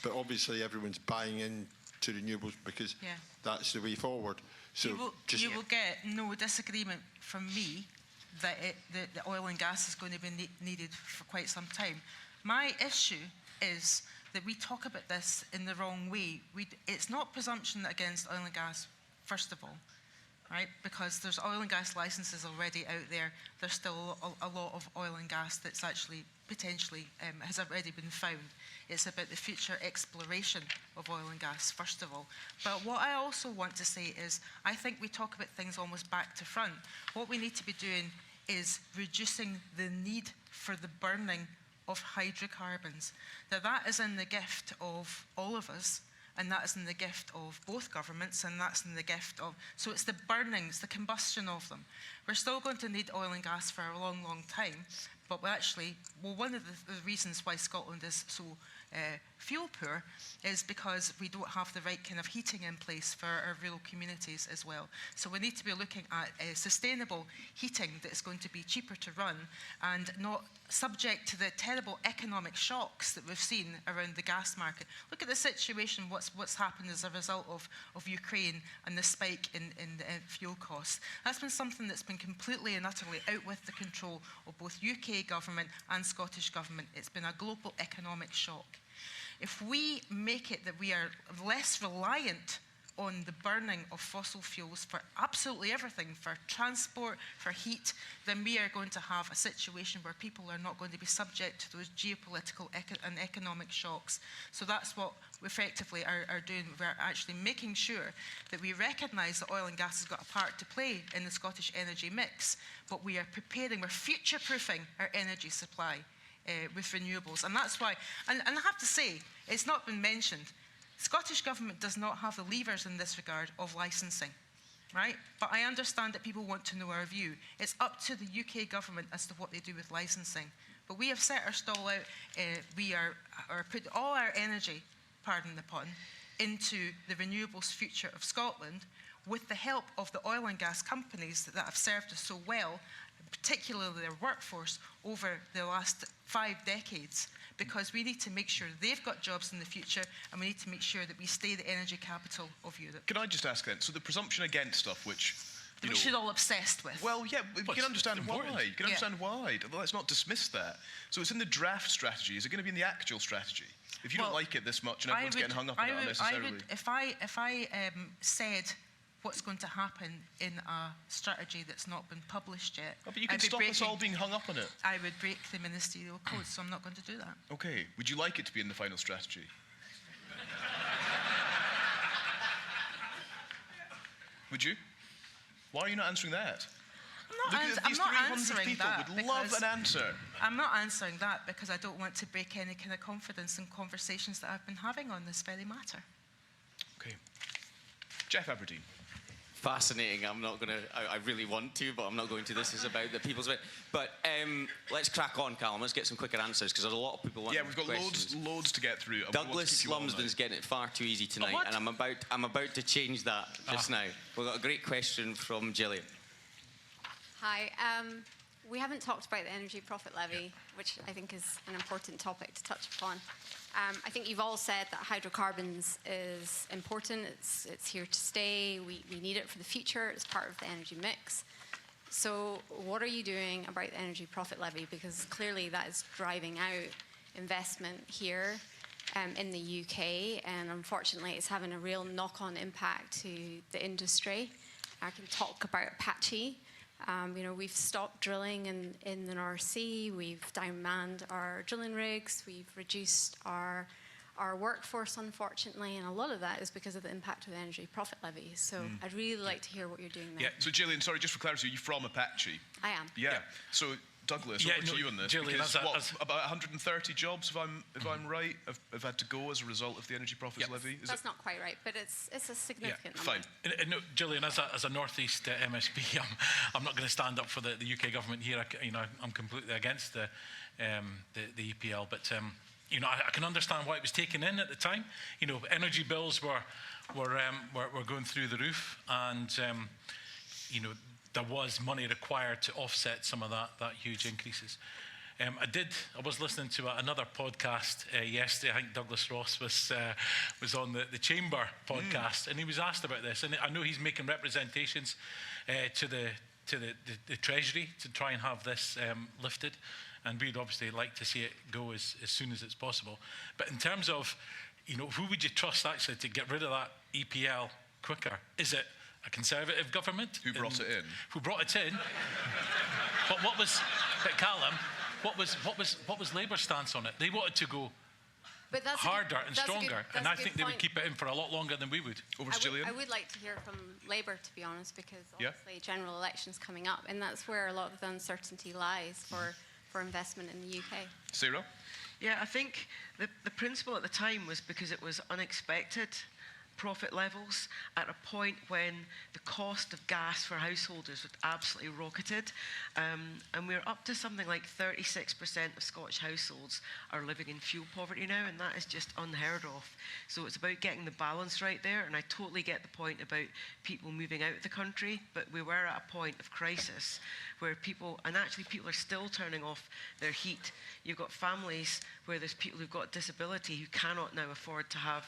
But obviously everyone's buying into renewables because that's the way forward. So you will get no disagreement from me that the oil and gas is going to be needed for quite some time. My issue is that we talk about this in the wrong way. It's not presumption against oil and gas, first of all, right? Because there's oil and gas licenses already out there. There's still a lot of oil and gas that's actually potentially has already been found. It's about the future exploration of oil and gas, first of all. But what I also want to say is, I think we talk about things almost back to front. What we need to be doing is reducing the need for the burning of hydrocarbons. Now that is in the gift of all of us, and that is in the gift of both governments, and that's in the gift of, so it's the burnings, the combustion of them. We're still going to need oil and gas for a long, long time, but one of the reasons why Scotland is so fuel poor is because we don't have the right kind of heating in place for our rural communities as well. So we need to be looking at sustainable heating that is going to be cheaper to run and not subject to the terrible economic shocks that we've seen around the gas market. Look at the situation, what's happened as a result of Ukraine and the spike in fuel costs. That's been something that's been completely and utterly out with the control of both UK government and Scottish government. It's been a global economic shock. If we make it that we are less reliant on the burning of fossil fuels for absolutely everything, for transport, for heat, then we are going to have a situation where people are not going to be subject to those geopolitical and economic shocks. So that's what we effectively are doing. We're actually making sure that we recognise that oil and gas has got a part to play in the Scottish energy mix, but we are preparing, we're future-proofing our energy supply with renewables. And that's why, and I have to say, it's not been mentioned, Scottish Government does not have the levers in this regard of licensing, right? But I understand that people want to know our view. It's up to the UK Government as to what they do with licensing. But we have set our stall out, we are put all our energy, pardon the pun, into the renewables future of Scotland with the help of the oil and gas companies that have served us so well, particularly their workforce over the last 5 decades, because we need to make sure they've got jobs in the future, and we need to make sure that we stay the energy capital of Europe. Can I just ask then, so the presumption against stuff, which we should all obsessed with. Well, yeah, you can understand why. You can understand why. Let's not dismiss that. So it's in the draft strategy. Is it going to be in the actual strategy? If you don't like it this much and everyone's getting hung up on it unnecessarily. If I said what's going to happen in a strategy that's not been published yet. Oh, but you can stop us all being hung up on it. I would break the ministerial code, so I'm not going to do that. Okay. Would you like it to be in the final strategy? Would you? Why are you not answering that? I'm not answering people that. would love an answer. I'm not answering that because I don't want to break any kind of confidence in conversations that I've been having on this very matter. Okay. Geoff Aberdeen. Fascinating. I'm not going to, I really want to, but I'm not going to. This is about the people's bit. But let's crack on, Calum. Let's get some quicker answers because there's a lot of people wanting we've got loads to get through. Douglas Lumsden's getting it far too easy tonight, and I'm about to change that just now. We've got a great question from Gillian. Hi. We haven't talked about the energy profit levy, which I think is an important topic to touch upon. I think you've all said that hydrocarbons is important. It's here to stay. We need it for the future. It's part of the energy mix. So what are you doing about the energy profit levy? Because clearly that is driving out investment here in the UK, and unfortunately it's having a real knock-on impact to the industry. I can talk about Apache. We've stopped drilling in the North Sea. We've downmanned our drilling rigs. We've reduced our workforce, unfortunately, and a lot of that is because of the impact of the energy profit levy. So I'd really like to hear what you're doing there. Yeah. So Gillian, sorry, just for clarity, are you from Apache? I am. Yeah. So Douglas, over to you on this. Gillian, because about 130 jobs, if I'm right, have had to go as a result of the energy profits levy. That's not quite right, but it's a significant number. Fine. No, Gillian, as a North East MSP, I'm not going to stand up for the UK government here. I'm completely against the EPL, but I can understand why it was taken in at the time. Energy bills were going through the roof, and there was money required to offset some of that huge increases. I was listening to another podcast yesterday. I think Douglas Ross was on the Chamber podcast, and he was asked about this. And I know he's making representations to the Treasury to try and have this lifted. And we'd obviously like to see it go as soon as it's possible. But in terms of, who would you trust actually to get rid of that EPL quicker? Is it a Conservative government? Who brought it in? Who brought it in? But Calum, what was Labour's stance on it? They wanted to go harder and stronger, and I think they would keep it in for a lot longer than we would. Over to Gillian. I would like to hear from Labour, to be honest, because obviously general elections coming up, and that's where a lot of the uncertainty lies for investment in the UK. Sarah? Yeah, I think the principle at the time was because it was unexpected profit levels at a point when the cost of gas for householders was absolutely rocketed. And we're up to something like 36% of Scottish households are living in fuel poverty now, and that is just unheard of. So it's about getting the balance right there, and I totally get the point about people moving out of the country, but we were at a point of crisis where people are still turning off their heat. You've got families where there's people who've got disability who cannot now afford to have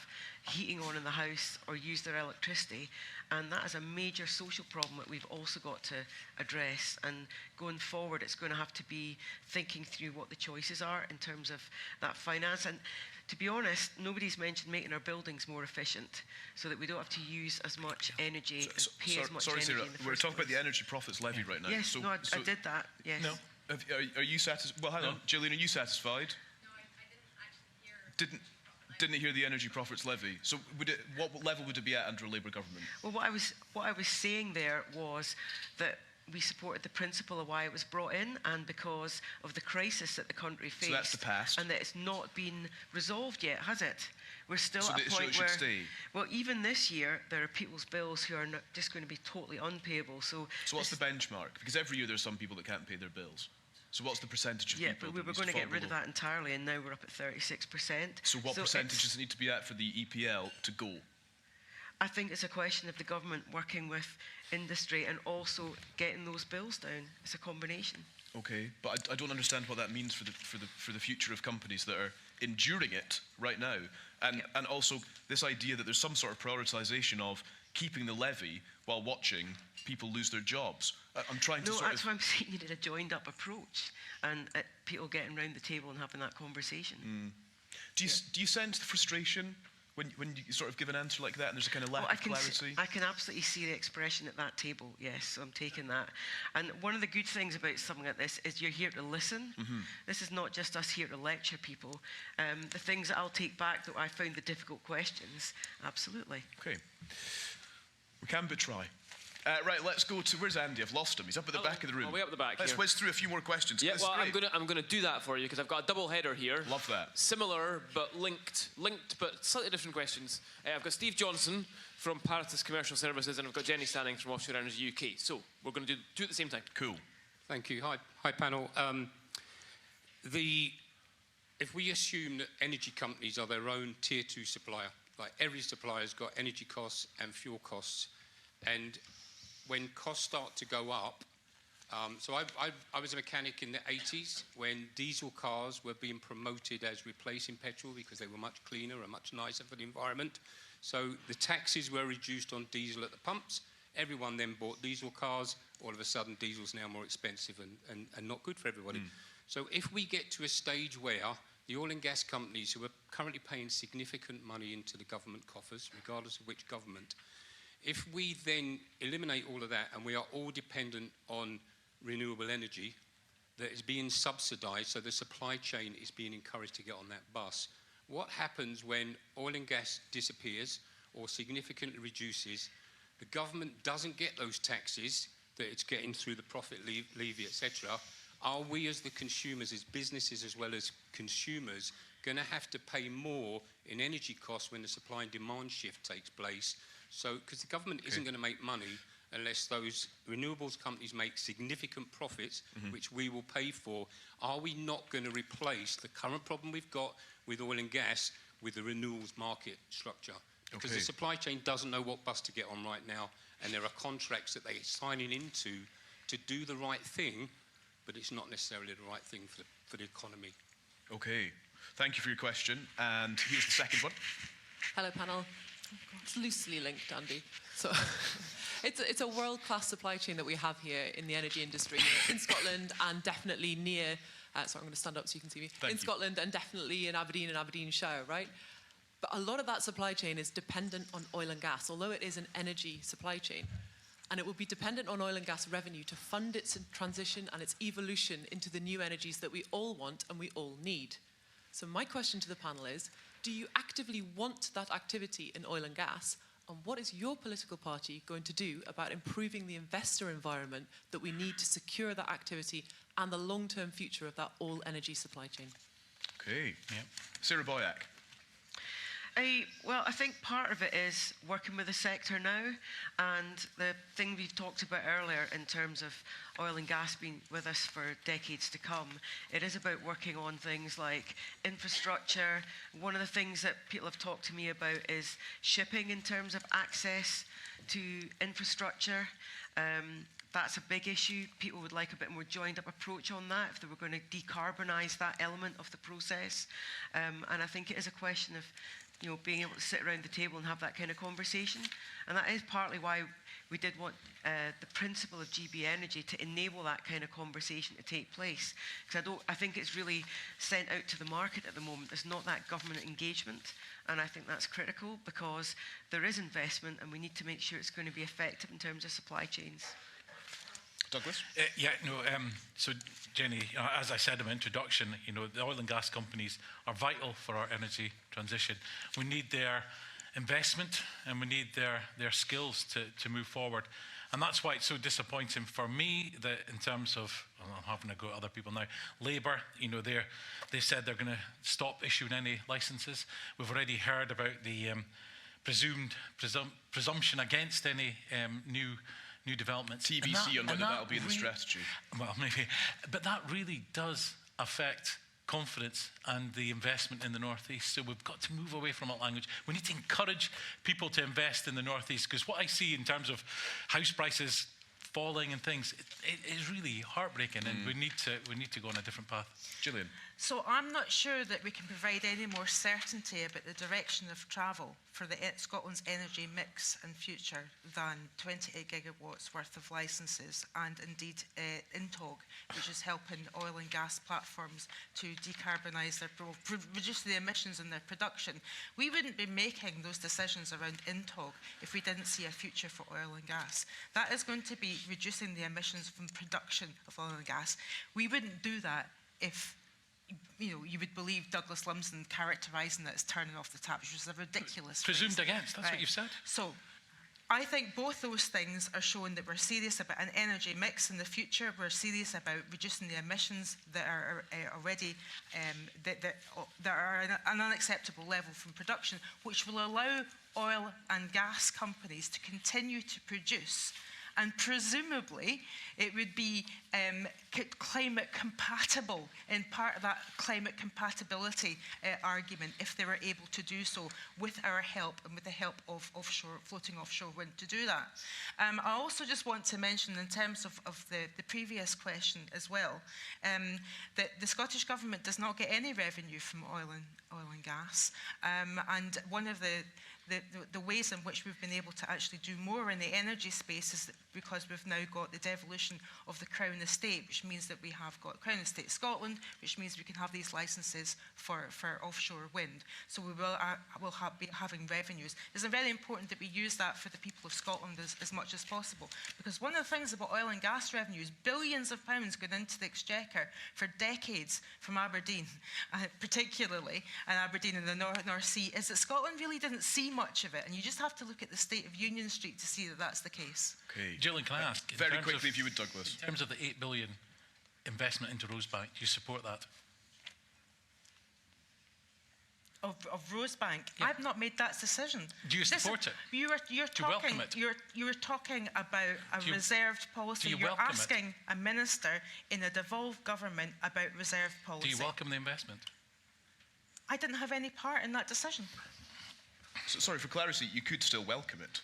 heating on in the house or use their electricity, and that is a major social problem that we've also got to address. And going forward, it's going to have to be thinking through what the choices are in terms of that finance. And to be honest, nobody's mentioned making our buildings more efficient so that we don't have to use as much energy and pay as much energy. Sorry, Sarah, in the we're first talking about place. the energy profits levy right now. Yes, I did that, yes. No. Are you satisfied? Well, hang on. Gillian, are you satisfied? No, I didn't actually hear. Didn't hear the energy profits levy. So what level would it be at under a Labour government? Well, what I was saying there was that we supported the principle of why it was brought in, and because of the crisis that the country faced. So that's the past. And that it's not been resolved yet, has it? We're still so at a point it should where, stay. Well, even this year, there are people's bills who are just going to be totally unpayable. So what's the benchmark? Because every year there's some people that can't pay their bills. So what's the percentage of people? Yeah, but we were going to get rid of that entirely, and now we're up at 36%. So what percentage does it need to be at for the EPL to go? I think it's a question of the government working with industry and also getting those bills down. It's a combination. Okay, but I don't understand what that means for the future of companies that are enduring it right now, and also this idea that there's some sort of prioritisation of keeping the levy while watching people lose their jobs. I'm trying to No, that's why I'm saying you need a joined-up approach and people getting round the table and having that conversation. Do you sense the frustration when you sort of give an answer like that and there's a kind of lack of clarity? I can absolutely see the expression at that table, yes, so I'm taking that. And one of the good things about something like this is you're here to listen. This is not just us here to lecture people. The things that I'll take back that I found the difficult questions, absolutely. Okay. We can but try. Right, let's go to, where's Andy? I've lost him. He's up at the back of the room. Oh, way up the back Let's here. whiz through a few more questions. Yeah, This well, is great. I'm gonna do that for you because I've got a double header here. Love that. Similar but linked but slightly different questions. I've got Steve Johnson from Paratus Commercial Services, and I've got Jenny Stanning from Offshore Energy UK. So we're going to do two at the same time. Cool. Thank you. Hi panel. If we assume that energy companies are their own tier 2 supplier, like every supplier's got energy costs and fuel costs, and when costs start to go up, so I was a mechanic in the 80s when diesel cars were being promoted as replacing petrol because they were much cleaner and much nicer for the environment. So the taxes were reduced on diesel at the pumps. Everyone then bought diesel cars. All of a sudden, diesel's now more expensive and not good for everybody. So if we get to a stage where the oil and gas companies who are currently paying significant money into the government coffers, regardless of which government, if we then eliminate all of that and we are all dependent on renewable energy that is being subsidised, so the supply chain is being encouraged to get on that bus, what happens when oil and gas disappears or significantly reduces, the government doesn't get those taxes that it's getting through the profit levy, etc., are we as the consumers, as businesses as well as consumers, going to have to pay more in energy costs when the supply and demand shift takes place? So, because the government isn't going to make money unless those renewables companies make significant profits, which we will pay for, are we not going to replace the current problem we've got with oil and gas with the renewables market structure? Because the supply chain doesn't know what bus to get on right now, and there are contracts that they're signing into to do the right thing, but it's not necessarily the right thing for the economy. Okay. Thank you for your question. And here's the second one. Hello, panel. It's loosely linked, Andy. So it's a world-class supply chain that we have here in the energy industry in Scotland and definitely near, sorry, I'm going to stand up so you can see me, in Scotland and definitely in Aberdeen and Aberdeenshire, right? But a lot of that supply chain is dependent on oil and gas, although it is an energy supply chain. And it will be dependent on oil and gas revenue to fund its transition and its evolution into the new energies that we all want and we all need. So my question to the panel is, do you actively want that activity in oil and gas? And what is your political party going to do about improving the investor environment that we need to secure that activity and the long-term future of that all-energy supply chain? Okay. Yep. Sarah Boyack. Well, I think part of it is working with the sector now, and the thing we've talked about earlier in terms of oil and gas being with us for decades to come, it is about working on things like infrastructure. One of the things that people have talked to me about is shipping in terms of access to infrastructure. That's a big issue. People would like a bit more joined-up approach on that if they were going to decarbonise that element of the process. And I think it is a question of being able to sit around the table and have that kind of conversation. And that is partly why we did want the principle of GB Energy to enable that kind of conversation to take place. Because I think it's really sent out to the market at the moment. There's not that government engagement. And I think that's critical because there is investment and we need to make sure it's going to be effective in terms of supply chains. Douglas? So Jenny, as I said in my introduction, the oil and gas companies are vital for our energy transition. We need their investment and we need their skills to move forward. And that's why it's so disappointing for me that in terms of, I'm having to go at other people now, Labour, they said they're going to stop issuing any licences. We've already heard about the presumption against any new developments. TBC on whether that'll be in the strategy. Well, maybe. But that really does affect confidence and the investment in the North East. So we've got to move away from that language. We need to encourage people to invest in the North East, because what I see in terms of house prices falling and things, it is really heartbreaking, and we need to go on a different path. Gillian. So I'm not sure that we can provide any more certainty about the direction of travel for Scotland's energy mix and future than 28 gigawatts worth of licences and indeed INTOG, which is helping oil and gas platforms to decarbonise reduce the emissions in their production. We wouldn't be making those decisions around INTOG if we didn't see a future for oil and gas. That is going to be reducing the emissions from production of oil and gas. We wouldn't do that if you would believe Douglas Lumsden characterising it as turning off the tap, which was a ridiculous presumed phrase. against, that's what you've said. So I think both those things are showing that we're serious about an energy mix in the future. We're serious about reducing the emissions that are already that are at an unacceptable level from production, which will allow oil and gas companies to continue to produce. And presumably, it would be climate compatible, in part of that climate compatibility argument, if they were able to do so with our help and with the help of floating offshore wind to do that. I also just want to mention, in terms of the previous question as well, that the Scottish Government does not get any revenue from oil and gas. And one of the ways in which we've been able to actually do more in the energy space is that because we've now got the devolution of the Crown Estate, which means that we have got Crown Estate Scotland, which means we can have these licences for offshore wind. So we will be having revenues. It's very important that we use that for the people of Scotland as much as possible, because one of the things about oil and gas revenues, billions of pounds going into the Exchequer for decades from Aberdeen, particularly, and Aberdeen in the North Sea, is that Scotland really didn't see much of it, and you just have to look at the state of Union Street to see that that's the case. Okay. Gillian, can I ask? Very quickly, if you would, Douglas. In terms of the $8 billion investment into Rosebank, do you support that? Of Rosebank, yeah. I've not made that decision. Do you support it? You're do you welcome it? You're talking about a reserved policy. You're asking a minister in a devolved government about reserved policy. Do you welcome the investment? I didn't have any part in that decision. So, sorry, for clarity, you could still welcome it.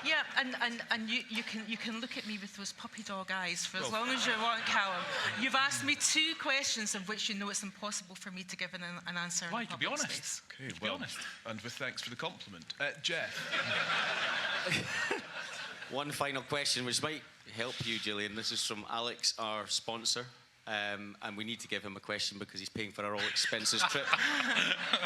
Yeah, and you can look at me with those puppy dog eyes for as long as you want, Calum. You've asked me 2 questions of which you know it's impossible for me to give an answer. Why? To be honest. Space. Okay, well, be honest. And with thanks for the compliment. Geoff. One final question, which might help you, Gillian. This is from Alex, our sponsor. And we need to give him a question because he's paying for our all-expenses trip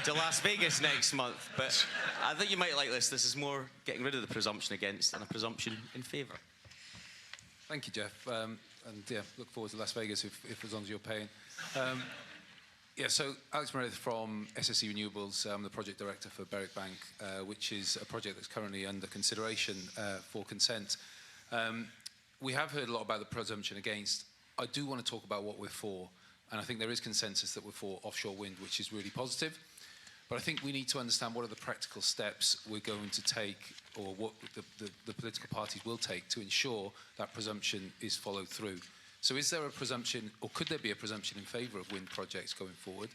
to Las Vegas next month. But I think you might like this. This is more getting rid of the presumption against and a presumption in favour. Thank you, Geoff. And yeah, look forward to Las Vegas if as long as you're paying. Yeah, so Alex Meredith from SSE Renewables. I'm the project director for Berwick Bank, which is a project that's currently under consideration for consent. We have heard a lot about the presumption against. I do want to talk about what we're for, and I think there is consensus that we're for offshore wind, which is really positive. But I think we need to understand what are the practical steps we're going to take, or what the political parties will take to ensure that presumption is followed through. So is there a presumption, or could there be a presumption in favour of wind projects going forward?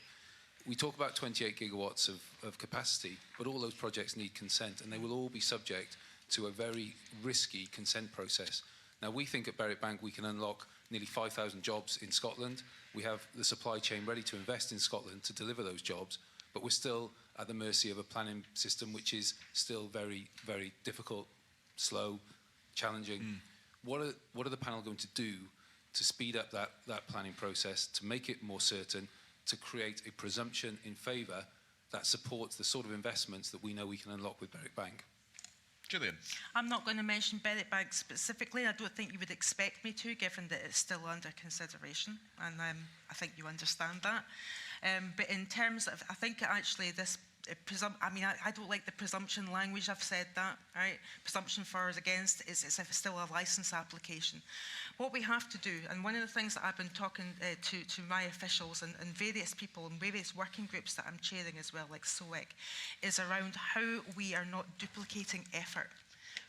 We talk about 28 gigawatts of capacity, but all those projects need consent, and they will all be subject to a very risky consent process. Now, we think at Berwick Bank we can unlock nearly 5,000 jobs in Scotland. We have the supply chain ready to invest in Scotland to deliver those jobs, but we're still at the mercy of a planning system which is still very, very difficult, slow, challenging. What are the panel going to do to speed up that planning process, to make it more certain, to create a presumption in favour that supports the sort of investments that we know we can unlock with Berwick Bank? Gillian. I'm not going to mention Berwick Bank specifically. I don't think you would expect me to, given that it's still under consideration, and I think you understand that. But in terms of, I think actually this I don't like the presumption language. I've said that, right? Presumption for or against is it's still a licence application. What we have to do, and one of the things that I've been talking to my officials and various people and various working groups that I'm chairing as well, like SOEC, is around how we are not duplicating effort.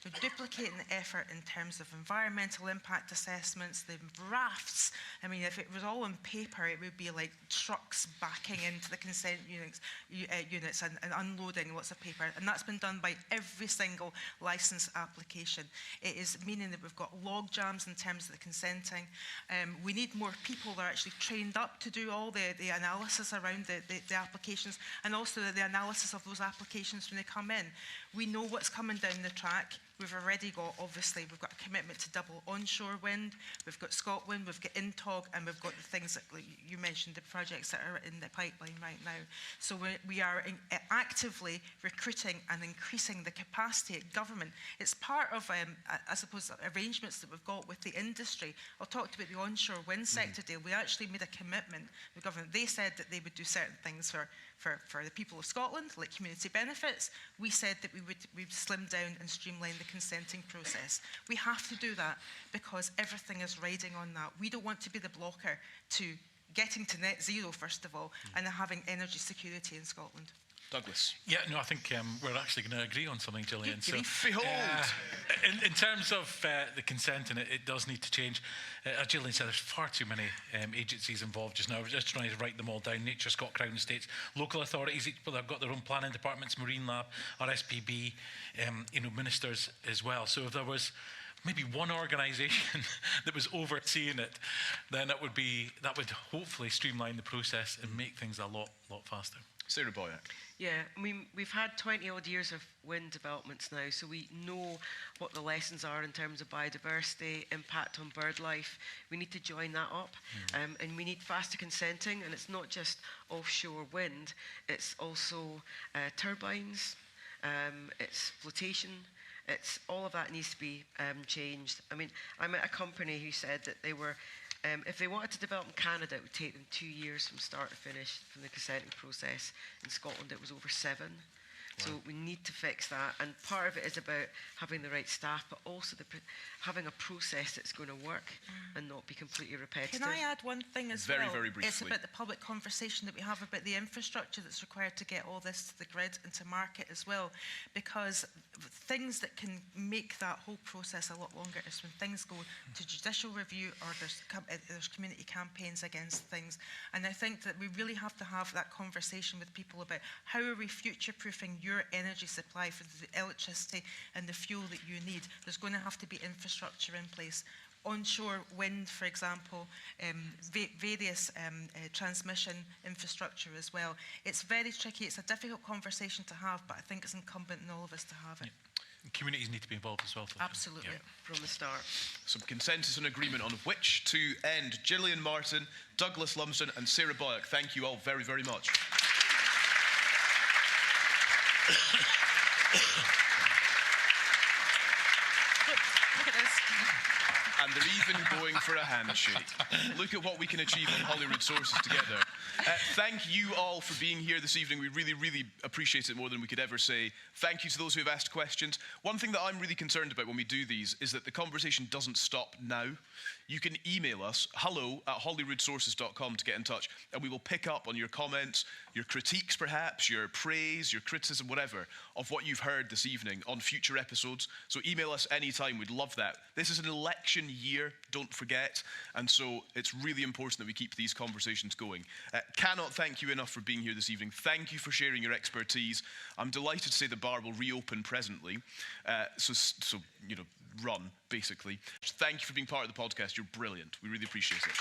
We're duplicating the effort in terms of environmental impact assessments, the rafts. I mean, if it was all on paper, it would be like trucks backing into the consent units and unloading lots of paper. And that's been done by every single licence application. It is meaning that we've got log jams in terms of the consenting. We need more people that are actually trained up to do all the analysis around the applications, and also the analysis of those applications when they come in. We know what's coming down the track. We've already got, obviously, we've got a commitment to double onshore wind. We've got ScotWind, we've got INTOG, and we've got the things that like you mentioned, the projects that are in the pipeline right now. So we are actively recruiting and increasing the capacity at government. It's part of, I suppose, arrangements that we've got with the industry. I talked about the onshore wind sector deal. We actually made a commitment with government. They said that they would do certain things for the people of Scotland, like community benefits. We said that we we'd slim down and streamline the consenting process. We have to do that because everything is riding on that. We don't want to be the blocker to getting to net zero, first of all, and having energy security in Scotland. Douglas. Yeah, no, I think we're actually going to agree on something, Gillian. So, behold! In terms of the consent, and it does need to change. As Gillian said, there's far too many agencies involved just now. We're just trying to write them all down. Nature, Scott, Crown Estates, local authorities, each have got their own planning departments, Marine Lab, RSPB, ministers as well. So if there was maybe one organisation that was overseeing it, then that would hopefully streamline the process and make things a lot faster. Sarah Boyack. Yeah, I mean, we've had 20 odd years of wind developments now, so we know what the lessons are in terms of biodiversity, impact on bird life. We need to join that up, and we need faster consenting, and it's not just offshore wind, it's also turbines, it's flotation, it's all of that needs to be changed. I mean, I met a company who said that they were if they wanted to develop in Canada, it would take them 2 years from start to finish from the consenting process. In Scotland, it was over 7. So we need to fix that. And part of it is about having the right staff, but also having a process that's going to work and not be completely repetitive. Can I add one thing as well? Very briefly. It's about the public conversation that we have about the infrastructure that's required to get all this to the grid and to market as well. Because things that can make that whole process a lot longer is when things go to judicial review or there's community campaigns against things. And I think that we really have to have that conversation with people about how are we future-proofing your energy supply for the electricity and the fuel that you need. There's going to have to be infrastructure in place. Onshore wind, for example, various transmission infrastructure as well. It's very tricky. It's a difficult conversation to have, but I think it's incumbent on all of us to have it. And communities need to be involved as well. Absolutely. From the start. Some consensus and agreement on which to end. Gillian Martin, Douglas Lumsden and Sarah Boyack, thank you all very, very much. Look at this. And they're even going for a handshake. Look at what we can achieve on Holyrood Sources together. Thank you all for being here this evening. We really, really appreciate it more than we could ever say. Thank you to those who have asked questions. One thing that I'm really concerned about when we do these is that the conversation doesn't stop now. You can email us, hello@holyroodsources.com to get in touch, and we will pick up on your comments, your critiques perhaps, your praise, your criticism, whatever, of what you've heard this evening on future episodes. So email us anytime, we'd love that. This is an election year, don't forget, and so it's really important that we keep these conversations going. Cannot thank you enough for being here this evening. Thank you for sharing your expertise. I'm delighted to say the bar will reopen presently, so run, basically. Thank you for being part of the podcast. You're brilliant. We really appreciate it.